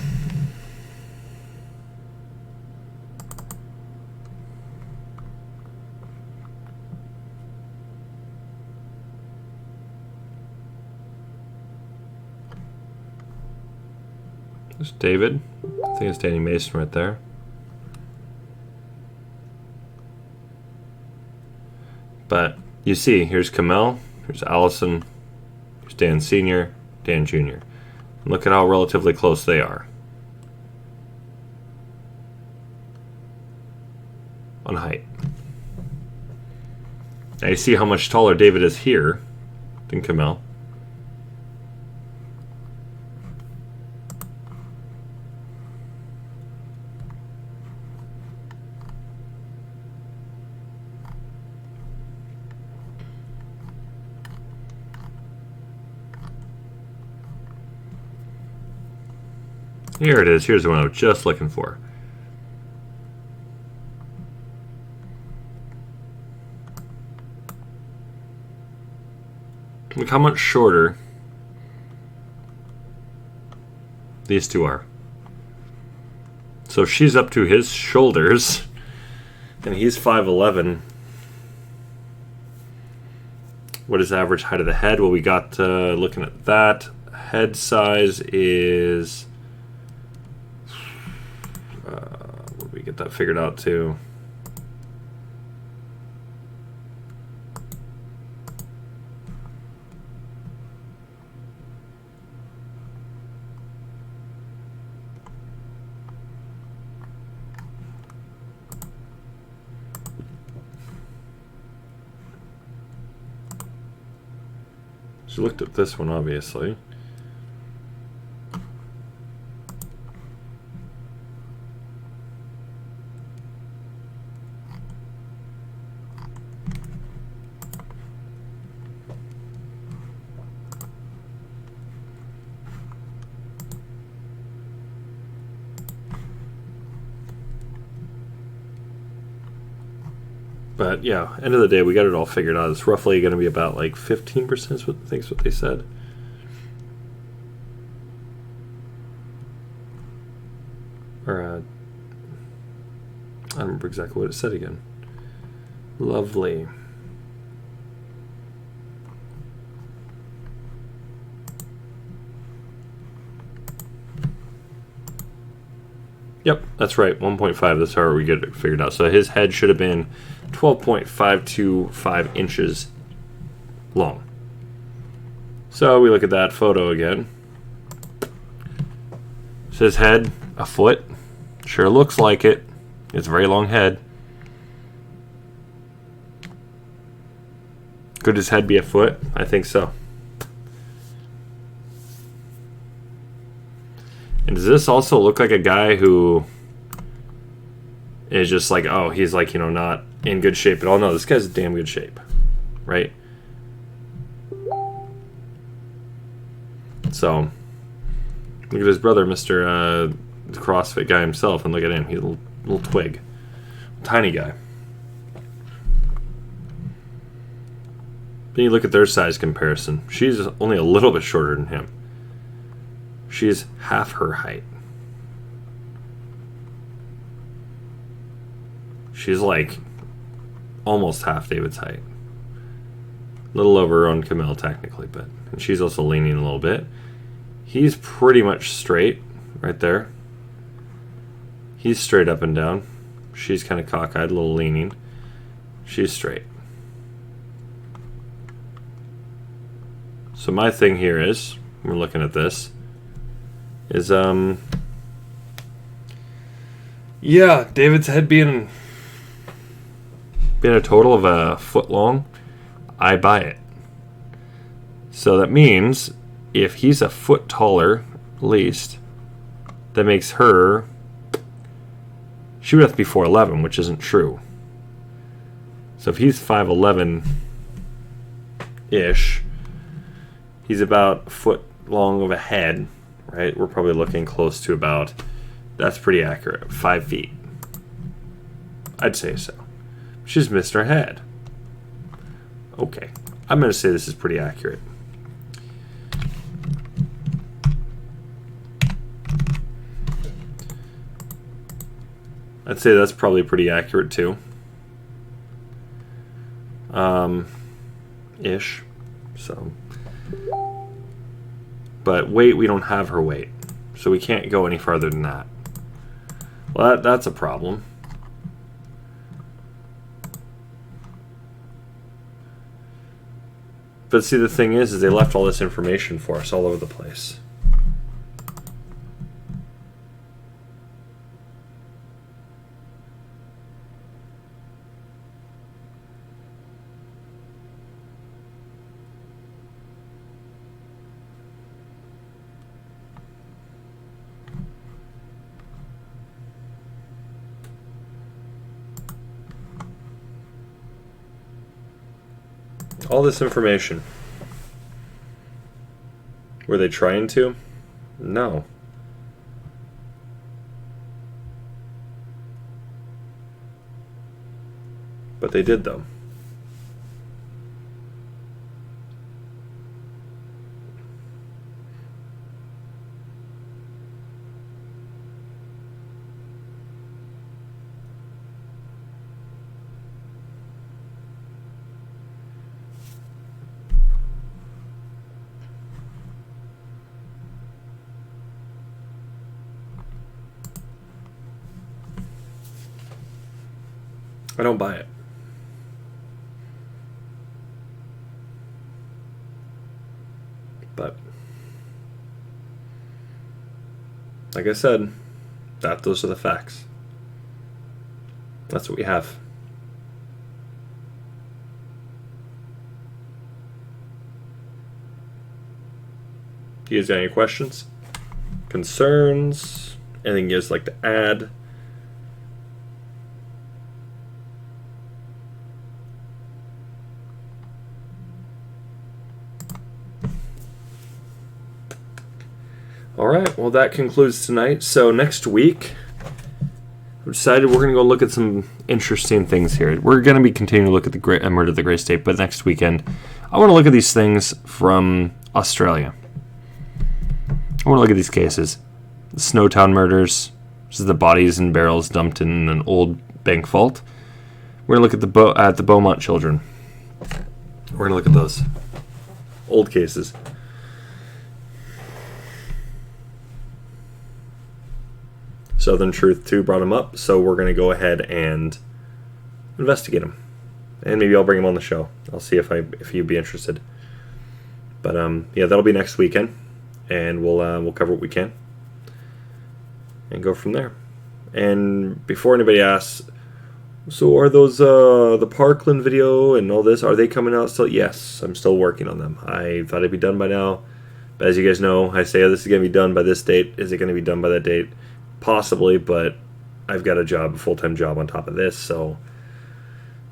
There's David. I think it's Danny Mason right there. But you see, here's Kamel, here's Allison, here's Dan Sr., Dan Jr. And look at how relatively close they are on height. Now you see how much taller David is here than Camille. Here it is. Here's the one I was just looking for. Look how much shorter these two are. So she's up to his shoulders, and he's 5'11". What is average height of the head? Well, we got, looking at that, head size is... we get that figured out too. She looked at this one, obviously. But yeah, end of the day, we got it all figured out. It's roughly going to be about like 15% is what I think is what they said. Or, I don't remember exactly what it said again. Lovely. Yep, that's right. 1.5. That's how we get it figured out. So his head should have been 12.525 inches long. So we look at that photo again. Is his head a foot? Sure looks like it. It's a very long head. Could his head be a foot? I think so. And does this also look like a guy who is just like, oh, he's like, you know, not in good shape at all? No, this guy's in damn good shape, right? So, look at his brother, Mr. The CrossFit guy himself, and look at him. He's a little twig. Tiny guy. Then you look at their size comparison. She's only a little bit shorter than him. She's half her height. She's like almost half David's height. A little over on Camille technically, but and she's also leaning a little bit. He's pretty much straight right there. He's straight up and down. She's kind of cockeyed, a little leaning. She's straight. So my thing here is, we're looking at this, is yeah, David's head being a total of a foot long, I buy it. So that means if he's a foot taller, at least, that makes her, she would have to be 4'11", which isn't true. So if he's 5'11"-ish, he's about a foot long of a head, right? We're probably looking close to about, that's pretty accurate, 5 feet. I'd say so. She's missed her head. Okay, I'm going to say this is pretty accurate. I'd say that's probably pretty accurate too. Ish. So. But weight, we don't have her weight. So we can't go any farther than that. Well, that's a problem. But see, the thing is they left all this information for us all over the place. All this information. Were they trying to? No. But they did, though. I don't buy it. But like I said, those are the facts. That's what we have. Do you guys got any questions? Concerns? Anything you guys like to add? Alright, well that concludes tonight. So next week, we decided we're going to go look at some interesting things here. We're going to be continuing to look at the Murder of the Graystate, but next weekend, I want to look at these things from Australia. I want to look at these cases. The Snowtown murders. This is the bodies in barrels dumped in an old bank vault. We're going to look at the Beaumont children. We're going to look at those old cases. Southern Truth 2 brought him up, so we're going to go ahead and investigate him. And maybe I'll bring him on the show. I'll see if you'd be interested. But yeah, that'll be next weekend, and we'll cover what we can and go from there. And before anybody asks, so are those the Parkland video and all this, are they coming out still? Yes, I'm still working on them. I thought it'd be done by now, but as you guys know, I say, oh, this is going to be done by this date. Is it going to be done by that date? Possibly, but I've got a full-time job on top of this, so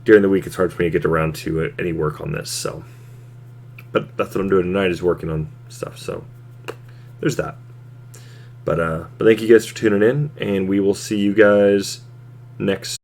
during the week it's hard for me to get around to any work on this. So, but that's what I'm doing tonight, is working on stuff. So there's that. But thank you guys for tuning in, and we will see you guys next